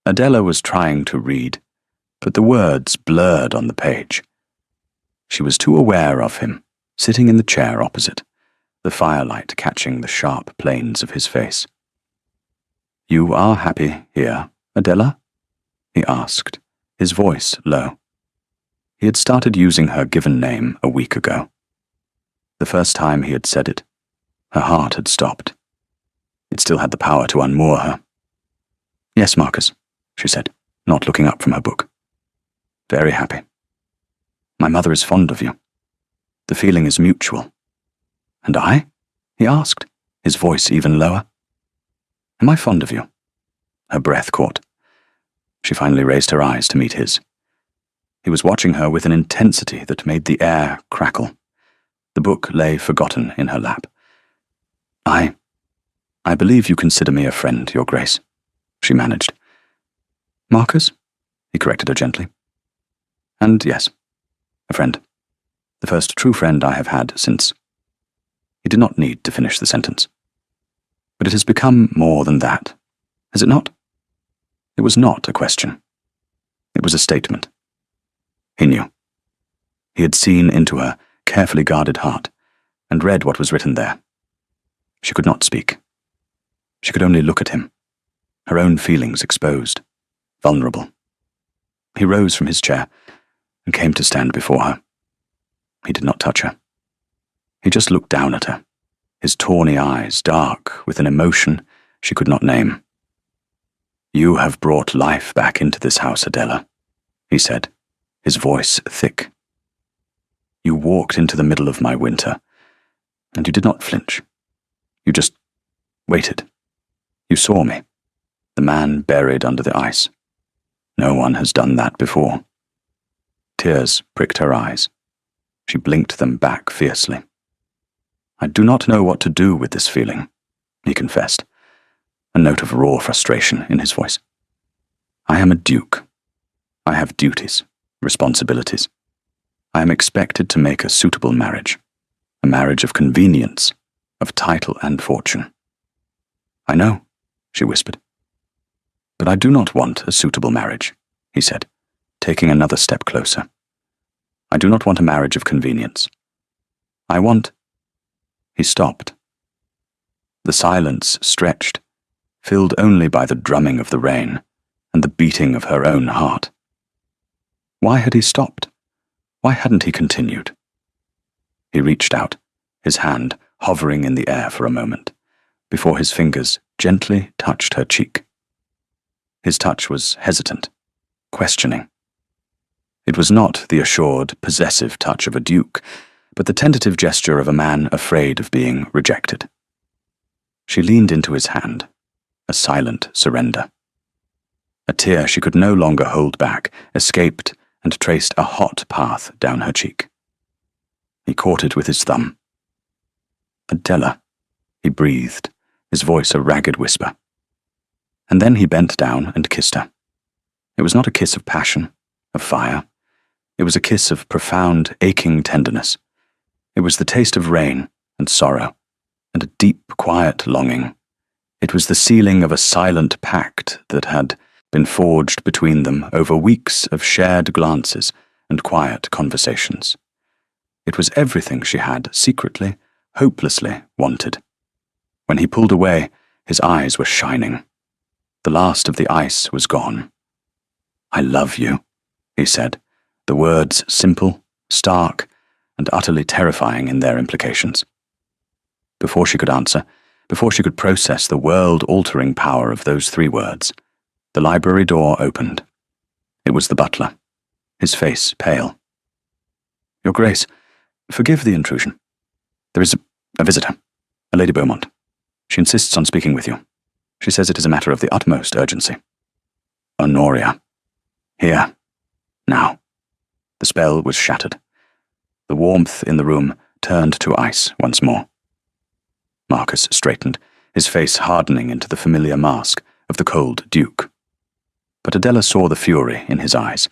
Adela was trying to read, but the words blurred on the page. She was too aware of him, sitting in the chair opposite, the firelight catching the sharp planes of his face. "You are happy here, Adela?" he asked, his voice low. He had started using her given name a week ago. The first time he had said it, Her heart had stopped. It still had the power to unmoor her. "Yes, Marcus," she said, not looking up from her book. "Very happy. My mother is fond of you. The feeling is mutual." "And I?" he asked, his voice even lower. "Am I fond of you?" Her breath caught. She finally raised her eyes to meet his. He was watching her with an intensity that made the air crackle. The book lay forgotten in her lap. I believe you consider me a friend, Your Grace," she managed. "Marcus?" he corrected her gently. "And yes, a friend. The first true friend I have had since—" He did not need to finish the sentence. "But it has become more than that, has it not?" It was not a question. It was a statement. He knew. He had seen into her carefully guarded heart and read what was written there. She could not speak. She could only look at him, her own feelings exposed, vulnerable. He rose from his chair and came to stand before her. He did not touch her. He just looked down at her, his tawny eyes dark with an emotion she could not name. "You have brought life back into this house, Adela," he said, his voice thick. "You walked into the middle of my winter, and you did not flinch. You just waited. You saw me, the man buried under the ice. No one has done that before." Tears pricked her eyes. She blinked them back fiercely. "I do not know what to do with this feeling," he confessed, a note of raw frustration in his voice. "I am a duke. I have duties, responsibilities. I am expected to make a suitable marriage, a marriage of convenience, of title and fortune." "I know," she whispered. "But I do not want a suitable marriage," he said, taking another step closer. "I do not want a marriage of convenience. I want—" He stopped. The silence stretched, filled only by the drumming of the rain and the beating of her own heart. Why had he stopped? Why hadn't he continued? He reached out, his hand hovering in the air for a moment, before his fingers gently touched her cheek. His touch was hesitant, questioning. It was not the assured, possessive touch of a duke, but the tentative gesture of a man afraid of being rejected. She leaned into his hand, a silent surrender. A tear she could no longer hold back escaped and traced a hot path down her cheek. He caught it with his thumb. "Adela," he breathed, his voice a ragged whisper. And then he bent down and kissed her. It was not a kiss of passion, of fire. It was a kiss of profound, aching tenderness. It was the taste of rain and sorrow, and a deep, quiet longing. It was the sealing of a silent pact that had been forged between them over weeks of shared glances and quiet conversations. It was everything she had secretly, hopelessly wanted. When he pulled away, his eyes were shining. The last of the ice was gone. "I love you," he said, the words simple, stark, and utterly terrifying in their implications. Before she could answer, before she could process the world-altering power of those 3 words, the library door opened. It was the butler, his face pale. "Your Grace, forgive the intrusion. There is a visitor, a Lady Beaumont. She insists on speaking with you. She says it is a matter of the utmost urgency." Honoria. Here. Now. The spell was shattered. The warmth in the room turned to ice once more. Marcus straightened, his face hardening into the familiar mask of the cold duke. But Adela saw the fury in his eyes.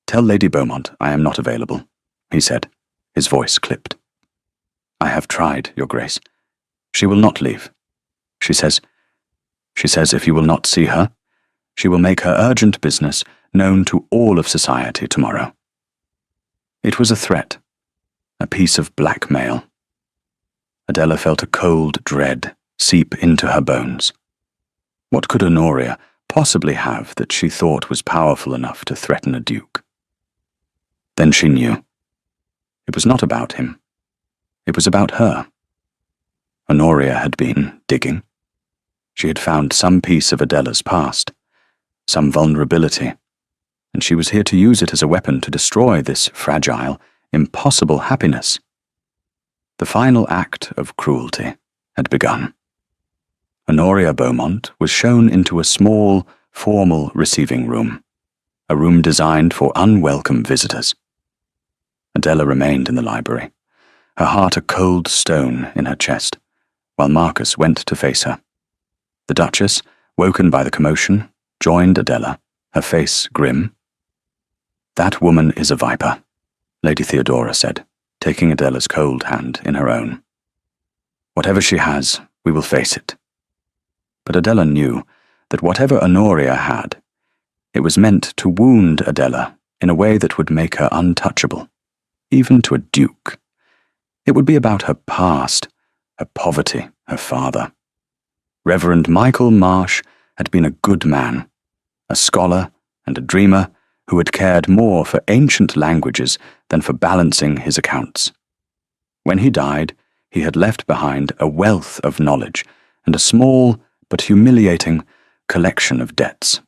"Tell Lady Beaumont I am not available," he said, his voice clipped. "I have tried, Your Grace. She will not leave. She says if you will not see her, she will make her urgent business known to all of society tomorrow." It was a threat, a piece of blackmail. Adela felt a cold dread seep into her bones. What could Honoria possibly have that she thought was powerful enough to threaten a duke? Then she knew. It was not about him. It was about her. Honoria had been digging. She had found some piece of Adela's past, some vulnerability, and she was here to use it as a weapon to destroy this fragile, impossible happiness. The final act of cruelty had begun. Honoria Beaumont was shown into a small, formal receiving room, a room designed for unwelcome visitors. Adela remained in the library, her heart a cold stone in her chest, while Marcus went to face her. The Duchess, woken by the commotion, joined Adela, her face grim. "That woman is a viper," Lady Theodora said, taking Adela's cold hand in her own. "Whatever she has, we will face it." But Adela knew that whatever Honoria had, it was meant to wound Adela in a way that would make her untouchable, even to a duke. It would be about her past, her poverty, her father. Reverend Michael Marsh had been a good man, a scholar and a dreamer who had cared more for ancient languages than for balancing his accounts. When he died, he had left behind a wealth of knowledge and a small but humiliating collection of debts.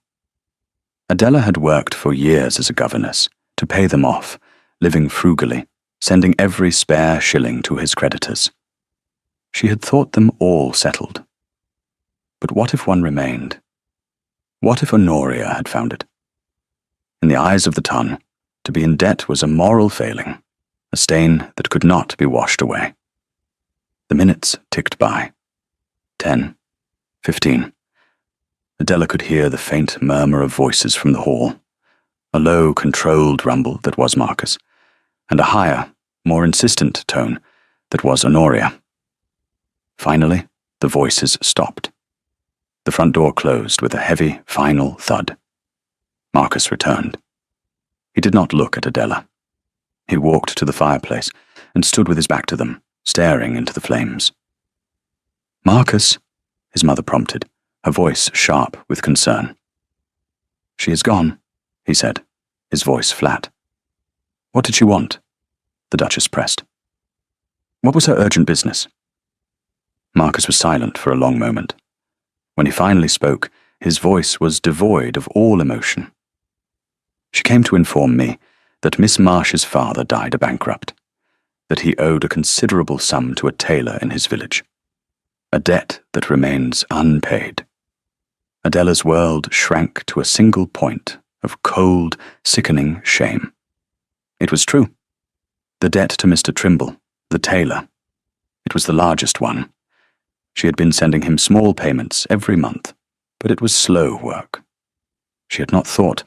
Adela had worked for years as a governess to pay them off, living frugally, sending every spare shilling to his creditors. She had thought them all settled. But what if one remained? What if Honoria had found it? In the eyes of the ton, to be in debt was a moral failing, a stain that could not be washed away. The minutes ticked by. 10, 15. Adela could hear the faint murmur of voices from the hall, a low, controlled rumble that was Marcus, and a higher, more insistent tone that was Honoria. Finally, the voices stopped. The front door closed with a heavy, final thud. Marcus returned. He did not look at Adela. He walked to the fireplace and stood with his back to them, staring into the flames. "Marcus," his mother prompted, her voice sharp with concern. "She is gone," he said, his voice flat. "What did she want?" the Duchess pressed. "What was her urgent business?" Marcus was silent for a long moment. When he finally spoke, his voice was devoid of all emotion. "She came to inform me that Miss Marsh's father died a bankrupt, that he owed a considerable sum to a tailor in his village, a debt that remains unpaid." Adela's world shrank to a single point of cold, sickening shame. It was true. The debt to Mr. Trimble, the tailor. It was the largest one. She had been sending him small payments every month, but it was slow work. She had not thought,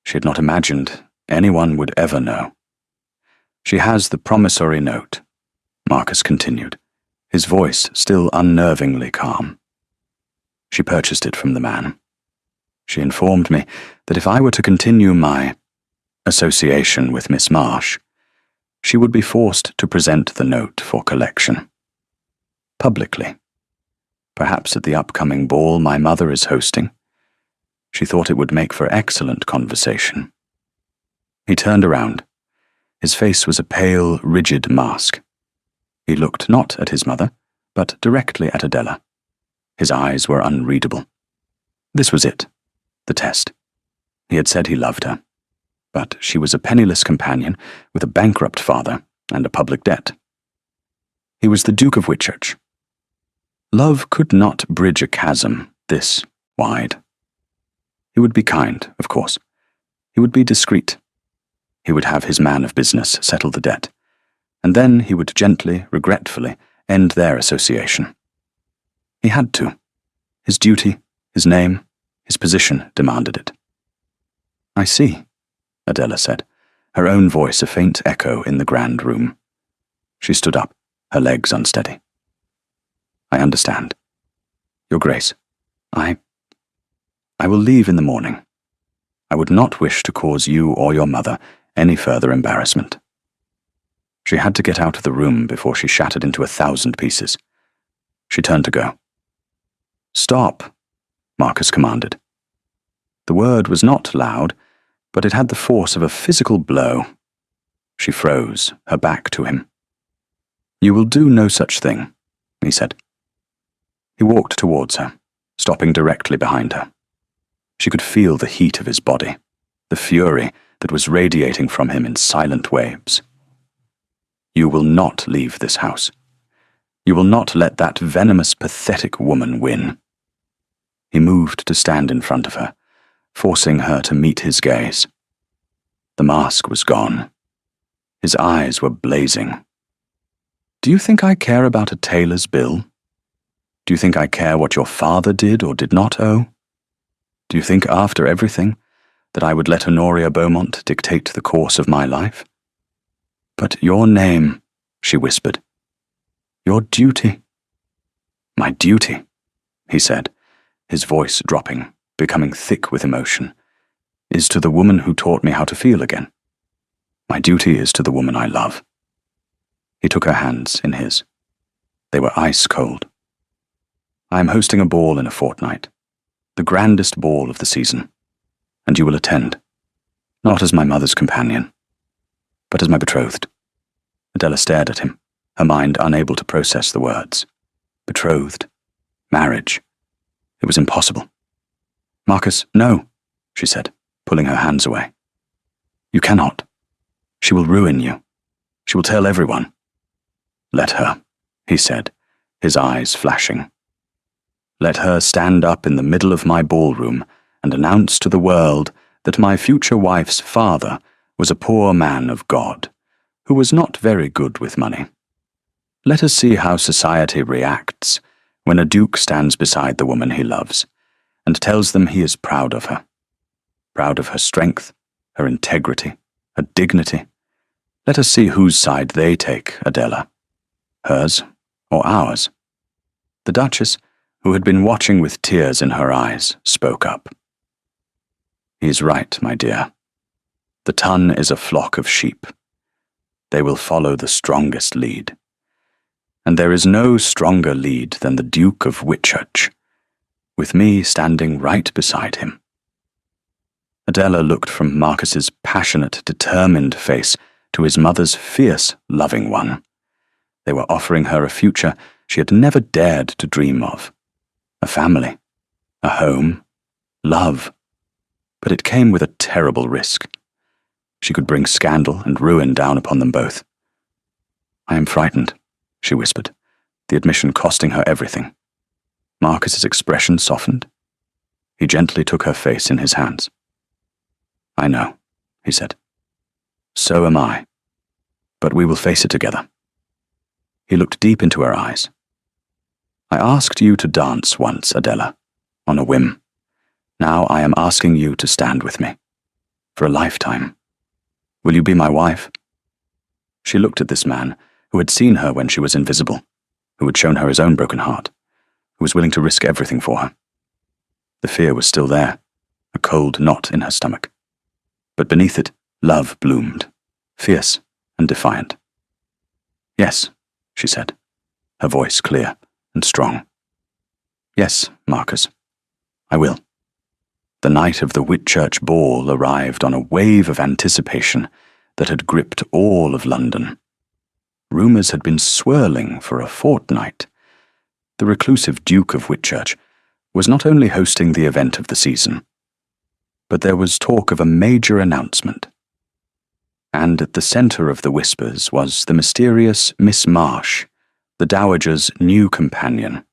she had not imagined anyone would ever know. "She has the promissory note," Marcus continued, his voice still unnervingly calm. "She purchased it from the man. She informed me that if I were to continue my association with Miss Marsh, she would be forced to present the note for collection. Publicly. Perhaps at the upcoming ball my mother is hosting. She thought it would make for excellent conversation." He turned around. His face was a pale, rigid mask. He looked not at his mother, but directly at Adela. His eyes were unreadable. This was it, the test. He had said he loved her, but she was a penniless companion with a bankrupt father and a public debt. He was the Duke of Whitchurch. Love could not bridge a chasm this wide. He would be kind, of course. He would be discreet. He would have his man of business settle the debt, and then he would gently, regretfully, end their association. He had to. His duty, his name, his position demanded it. "I see," Adela said, her own voice a faint echo in the grand room. She stood up, her legs unsteady. "I understand. Your Grace, I will leave in the morning. I would not wish to cause you or your mother any further embarrassment." She had to get out of the room before she shattered into 1,000 pieces. She turned to go. "Stop," Marcus commanded. The word was not loud, but it had the force of a physical blow. She froze, her back to him. "You will do no such thing," he said. He walked towards her, stopping directly behind her. She could feel the heat of his body, the fury that was radiating from him in silent waves. You will not leave this house. You will not let that venomous, pathetic woman win. He moved to stand in front of her, forcing her to meet his gaze. The mask was gone. His eyes were blazing. Do you think I care about a tailor's bill? Do you think I care what your father did or did not owe? Do you think, after everything, that I would let Honoria Beaumont dictate the course of my life? But your name, she whispered. Your duty. My duty, he said, his voice dropping, becoming thick with emotion, is to the woman who taught me how to feel again. My duty is to the woman I love. He took her hands in his. They were ice cold. I am hosting a ball in a fortnight, the grandest ball of the season, and you will attend, not as my mother's companion, but as my betrothed. Adela stared at him, her mind unable to process the words. Betrothed. Marriage. It was impossible. Marcus, no, she said, pulling her hands away. You cannot. She will ruin you. She will tell everyone. Let her, he said, his eyes flashing. Let her stand up in the middle of my ballroom and announce to the world that my future wife's father was a poor man of God, who was not very good with money. Let us see how society reacts when a duke stands beside the woman he loves and tells them he is proud of her. Proud of her strength, her integrity, her dignity. Let us see whose side they take, Adela. Hers or ours? The Duchess, who had been watching with tears in her eyes, spoke up. He is right, my dear. The ton is a flock of sheep. They will follow the strongest lead. And there is no stronger lead than the Duke of Whitchurch, with me standing right beside him. Adela looked from Marcus's passionate, determined face to his mother's fierce, loving one. They were offering her a future she had never dared to dream of. A family, a home, love. But it came with a terrible risk. She could bring scandal and ruin down upon them both. I am frightened, she whispered, the admission costing her everything. Marcus's expression softened. He gently took her face in his hands. I know, he said. So am I. But we will face it together. He looked deep into her eyes. I asked you to dance once, Adela, on a whim. Now I am asking you to stand with me. For a lifetime. Will you be my wife? She looked at this man who had seen her when she was invisible, who had shown her his own broken heart, who was willing to risk everything for her. The fear was still there, a cold knot in her stomach. But beneath it, love bloomed, fierce and defiant. Yes, she said, her voice clear and strong. Yes, Marcus, I will. The night of the Whitchurch ball arrived on a wave of anticipation that had gripped all of London. Rumours had been swirling for a fortnight. The reclusive Duke of Whitchurch was not only hosting the event of the season, but there was talk of a major announcement. And at the centre of the whispers was the mysterious Miss Marsh, the Dowager's new companion,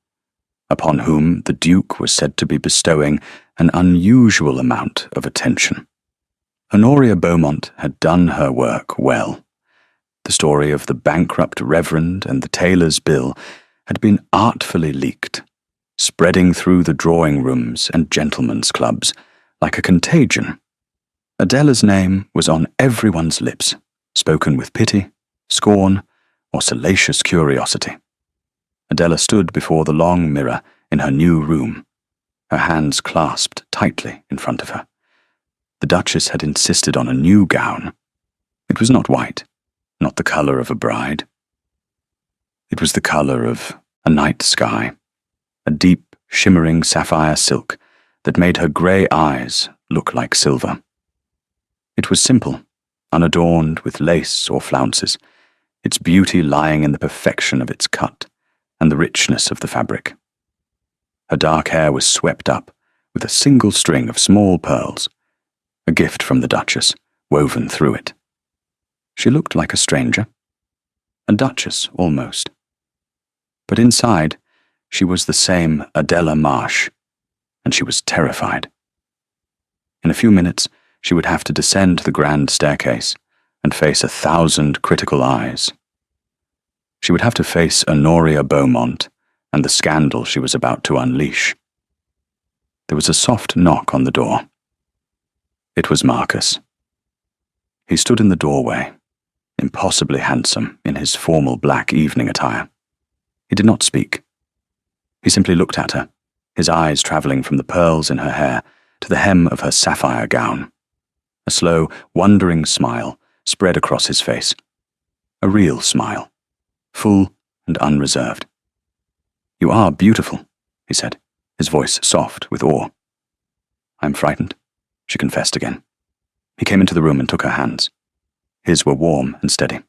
upon whom the Duke was said to be bestowing an unusual amount of attention. Honoria Beaumont had done her work well. The story of the bankrupt reverend and the tailor's bill had been artfully leaked, spreading through the drawing rooms and gentlemen's clubs like a contagion. Adela's name was on everyone's lips, spoken with pity, scorn, or salacious curiosity. Adela stood before the long mirror in her new room, her hands clasped tightly in front of her. The Duchess had insisted on a new gown. It was not white, not the colour of a bride. It was the colour of a night sky, a deep, shimmering sapphire silk that made her grey eyes look like silver. It was simple, unadorned with lace or flounces, its beauty lying in the perfection of its cut, and the richness of the fabric. Her dark hair was swept up with a single string of small pearls, a gift from the Duchess, woven through it. She looked like a stranger, a duchess almost. But inside, she was the same Adela Marsh, and she was terrified. In a few minutes, she would have to descend the grand staircase and face 1,000 critical eyes. She would have to face Honoria Beaumont and the scandal she was about to unleash. There was a soft knock on the door. It was Marcus. He stood in the doorway, impossibly handsome in his formal black evening attire. He did not speak. He simply looked at her, his eyes travelling from the pearls in her hair to the hem of her sapphire gown. A slow, wondering smile spread across his face. A real smile, full and unreserved. "You are beautiful," he said, his voice soft with awe. "I'm frightened," she confessed again. He came into the room and took her hands. His were warm and steady.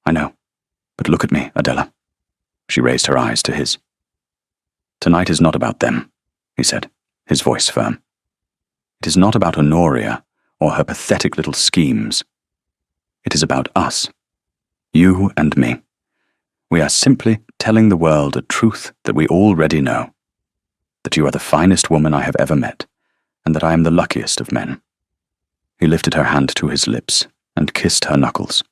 "I know, but look at me, Adela." She raised her eyes to his. "Tonight is not about them," he said, his voice firm. "It is not about Honoria or her pathetic little schemes. It is about us, you and me. We are simply telling the world a truth that we already know, that you are the finest woman I have ever met, and that I am the luckiest of men." He lifted her hand to his lips and kissed her knuckles.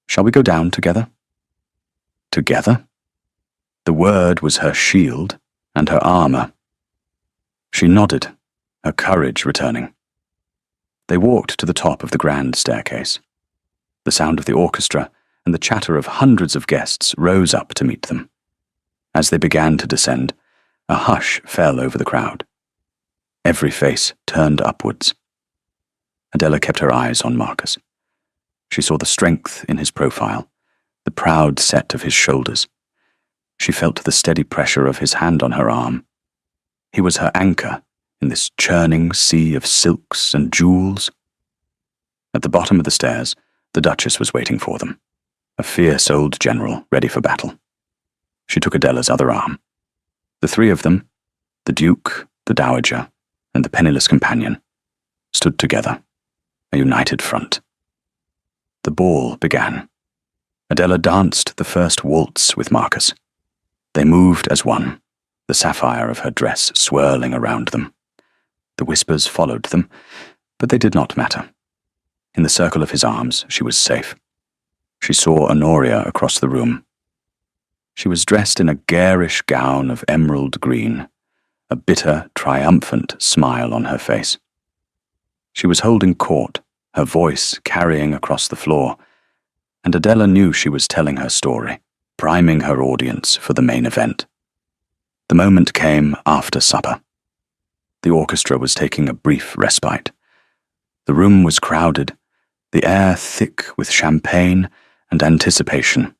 "Shall we go down together?" Together? The word was her shield and her armour. She nodded, her courage returning. They walked to the top of the grand staircase. The sound of the orchestra and the chatter of hundreds of guests rose up to meet them. As they began to descend, a hush fell over the crowd. Every face turned upwards. Adela kept her eyes on Marcus. She saw the strength in his profile, the proud set of his shoulders. She felt the steady pressure of his hand on her arm. He was her anchor in this churning sea of silks and jewels. At the bottom of the stairs, the Duchess was waiting for them, a fierce old general ready for battle. She took Adela's other arm. The three of them, the Duke, the Dowager, and the penniless companion, stood together, a united front. The ball began. Adela danced the first waltz with Marcus. They moved as one, the sapphire of her dress swirling around them. The whispers followed them, but they did not matter. In the circle of his arms, she was safe. She saw Honoria across the room. She was dressed in a garish gown of emerald green, a bitter, triumphant smile on her face. She was holding court, her voice carrying across the floor, and Adela knew she was telling her story, priming her audience for the main event. The moment came after supper. The orchestra was taking a brief respite. The room was crowded, the air thick with champagne and anticipation.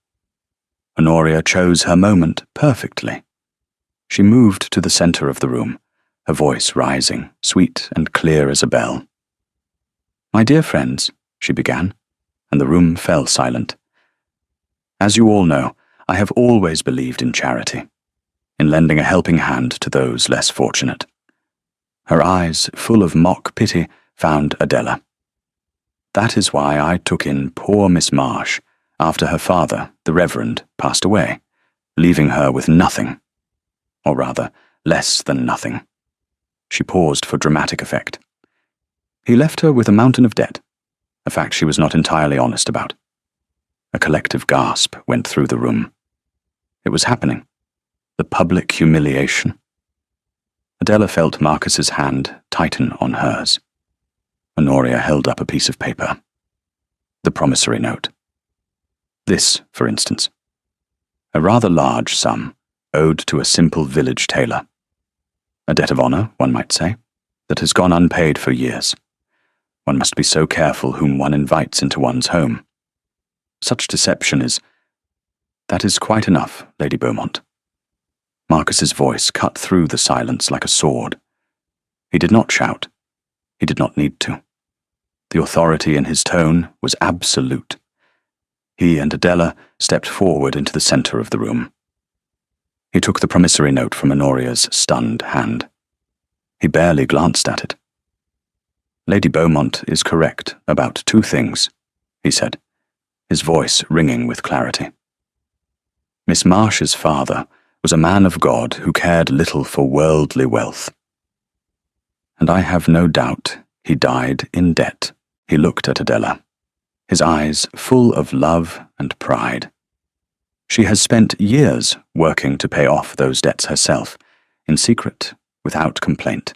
Honoria chose her moment perfectly. She moved to the center of the room, her voice rising, sweet and clear as a bell. "My dear friends," she began, and the room fell silent. "As you all know, I have always believed in charity, in lending a helping hand to those less fortunate." Her eyes, full of mock pity, found Adela. "That is why I took in poor Miss Marsh after her father, the Reverend, passed away, leaving her with nothing. Or rather, less than nothing." She paused for dramatic effect. "He left her with a mountain of debt, a fact she was not entirely honest about." A collective gasp went through the room. It was happening. The public humiliation. Adela felt Marcus's hand tighten on hers. Honoria held up a piece of paper. The promissory note. This, for instance. A rather large sum, owed to a simple village tailor. A debt of honor, one might say, that has gone unpaid for years. One must be so careful whom one invites into one's home. Such deception is... That is quite enough, Lady Beaumont. Marcus's voice cut through the silence like a sword. He did not shout. He did not need to. The authority in his tone was absolute. He and Adela stepped forward into the center of the room. He took the promissory note from Honoria's stunned hand. He barely glanced at it. Lady Beaumont is correct about two things, he said, his voice ringing with clarity. Miss Marsh's father was a man of God who cared little for worldly wealth. And I have no doubt he died in debt. He looked at Adela, his eyes full of love and pride. She has spent years working to pay off those debts herself, in secret, without complaint,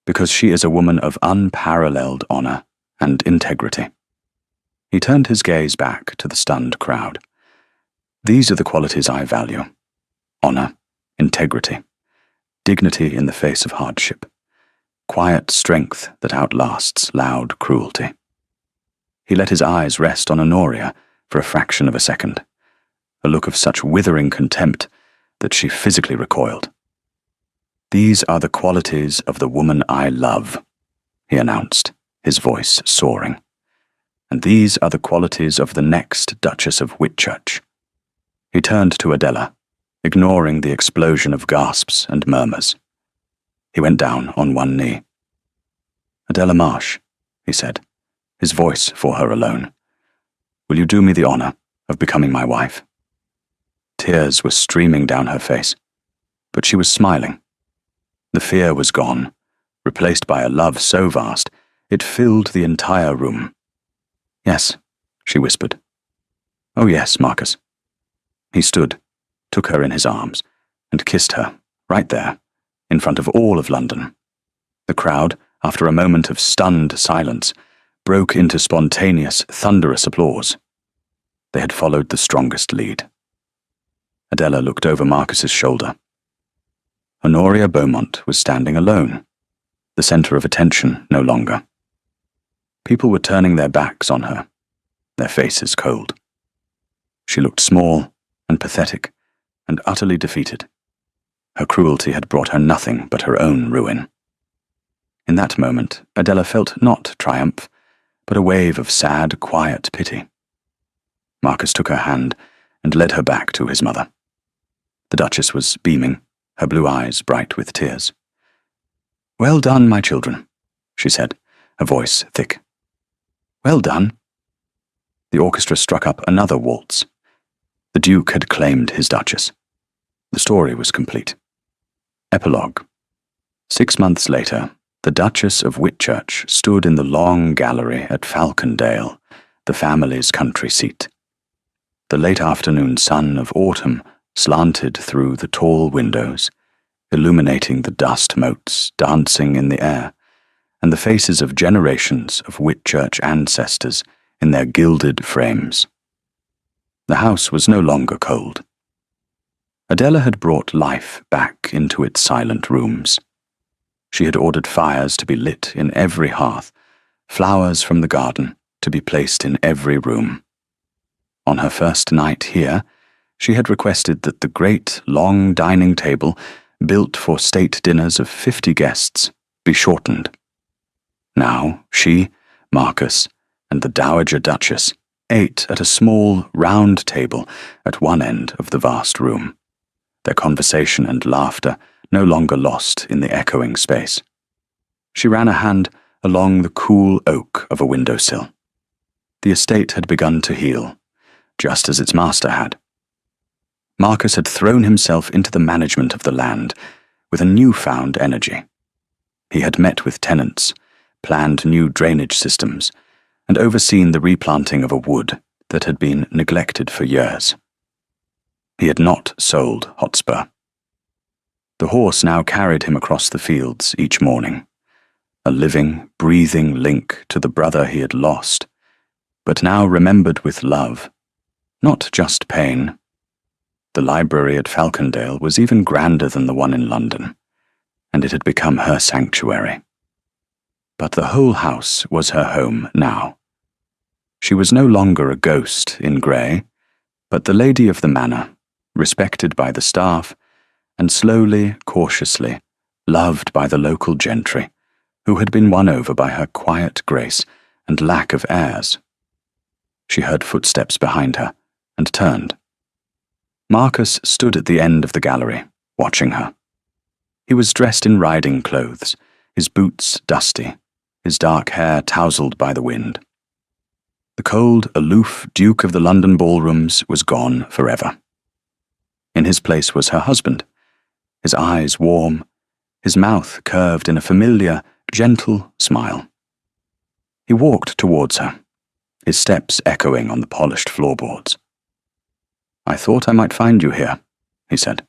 because she is a woman of unparalleled honor and integrity. He turned his gaze back to the stunned crowd. These are the qualities I value: honor, integrity, dignity in the face of hardship, quiet strength that outlasts loud cruelty. He let his eyes rest on Honoria for a fraction of a second, a look of such withering contempt that she physically recoiled. These are the qualities of the woman I love, he announced, his voice soaring. And these are the qualities of the next Duchess of Whitchurch. He turned to Adela, ignoring the explosion of gasps and murmurs. He went down on one knee. Adela Marsh, he said, his voice for her alone. Will you do me the honor of becoming my wife? Tears were streaming down her face, but she was smiling. The fear was gone, replaced by a love so vast it filled the entire room. Yes, she whispered. Oh yes, Marcus. He stood, took her in his arms, and kissed her, right there, in front of all of London. The crowd, after a moment of stunned silence, broke into spontaneous, thunderous applause. They had followed the strongest lead. Adela looked over Marcus's shoulder. Honoria Beaumont was standing alone, the center of attention no longer. People were turning their backs on her, their faces cold. She looked small and pathetic and utterly defeated. Her cruelty had brought her nothing but her own ruin. In that moment, Adela felt not triumph, but a wave of sad, quiet pity. Marcus took her hand and led her back to his mother. The Duchess was beaming, her blue eyes bright with tears. Well done, my children, she said, her voice thick. Well done. The orchestra struck up another waltz. The Duke had claimed his Duchess. The story was complete. Epilogue. 6 months later, the Duchess of Whitchurch stood in the long gallery at Falcondale, the family's country seat. The late afternoon sun of autumn slanted through the tall windows, illuminating the dust motes dancing in the air, and the faces of generations of Whitchurch ancestors in their gilded frames. The house was no longer cold. Adela had brought life back into its silent rooms. She had ordered fires to be lit in every hearth, flowers from the garden to be placed in every room. On her first night here, she had requested that the great, long dining table, built for state dinners of 50 guests, be shortened. Now she, Marcus, and the Dowager Duchess ate at a small, round table at one end of the vast room, their conversation and laughter no longer lost in the echoing space. She ran a hand along the cool oak of a windowsill. The estate had begun to heal, just as its master had. Marcus had thrown himself into the management of the land with a newfound energy. He had met with tenants, planned new drainage systems, and overseen the replanting of a wood that had been neglected for years. He had not sold Hotspur. The horse now carried him across the fields each morning, a living, breathing link to the brother he had lost, but now remembered with love, not just pain. The library at Falcondale was even grander than the one in London, and it had become her sanctuary. But the whole house was her home now. She was no longer a ghost in grey, but the lady of the manor, respected by the staff, and slowly, cautiously, loved by the local gentry, who had been won over by her quiet grace and lack of airs. She heard footsteps behind her, and turned. Marcus stood at the end of the gallery, watching her. He was dressed in riding clothes, his boots dusty, his dark hair tousled by the wind. The cold, aloof Duke of the London ballrooms was gone forever. In his place was her husband, his eyes warm, his mouth curved in a familiar, gentle smile. He walked towards her, his steps echoing on the polished floorboards. "I thought I might find you here," he said.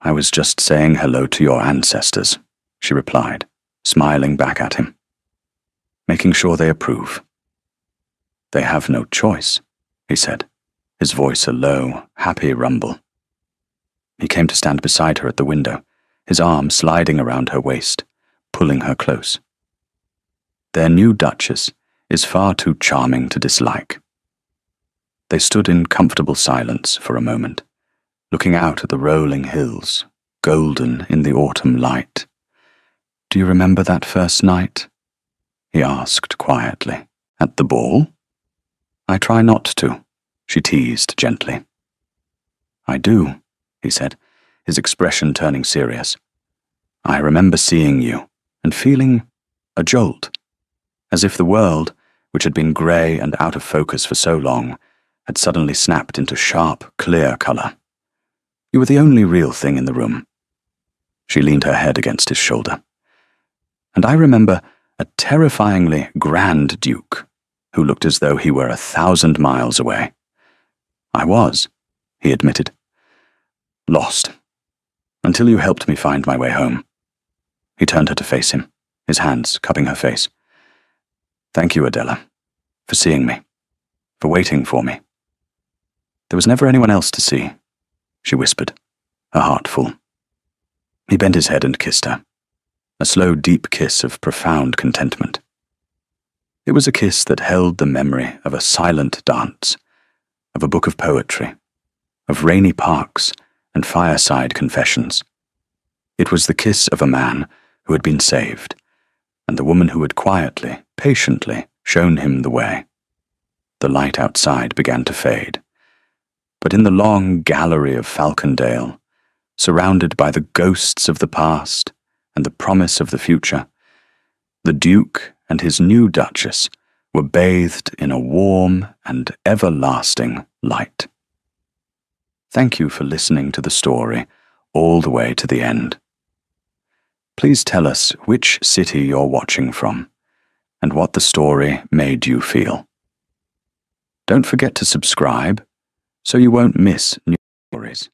"I was just saying hello to your ancestors," she replied, smiling back at him. "Making sure they approve." "They have no choice," he said, his voice a low, happy rumble. He came to stand beside her at the window, his arm sliding around her waist, pulling her close. "Their new Duchess is far too charming to dislike." They stood in comfortable silence for a moment, looking out at the rolling hills, golden in the autumn light. "Do you remember that first night?" he asked quietly. "At the ball?" "I try not to," she teased gently. "I do," he said, his expression turning serious. "I remember seeing you and feeling a jolt, as if the world, which had been grey and out of focus for so long, had suddenly snapped into sharp, clear colour. You were the only real thing in the room." She leaned her head against his shoulder. "And I remember a terrifyingly grand Duke, who looked as though he were 1,000 miles away." "I was," he admitted. "Lost. Until you helped me find my way home." He turned her to face him, his hands cupping her face. "Thank you, Adela, for seeing me, for waiting for me." "There was never anyone else to see," she whispered, her heart full. He bent his head and kissed her, a slow, deep kiss of profound contentment. It was a kiss that held the memory of a silent dance, of a book of poetry, of rainy parks and fireside confessions. It was the kiss of a man who had been saved, and the woman who had quietly, patiently shown him the way. The light outside began to fade, but in the long gallery of Falcondale, surrounded by the ghosts of the past and the promise of the future, the Duke and his new Duchess were bathed in a warm and everlasting light. Thank you for listening to the story all the way to the end. Please tell us which city you're watching from and what the story made you feel. Don't forget to subscribe so you won't miss new stories.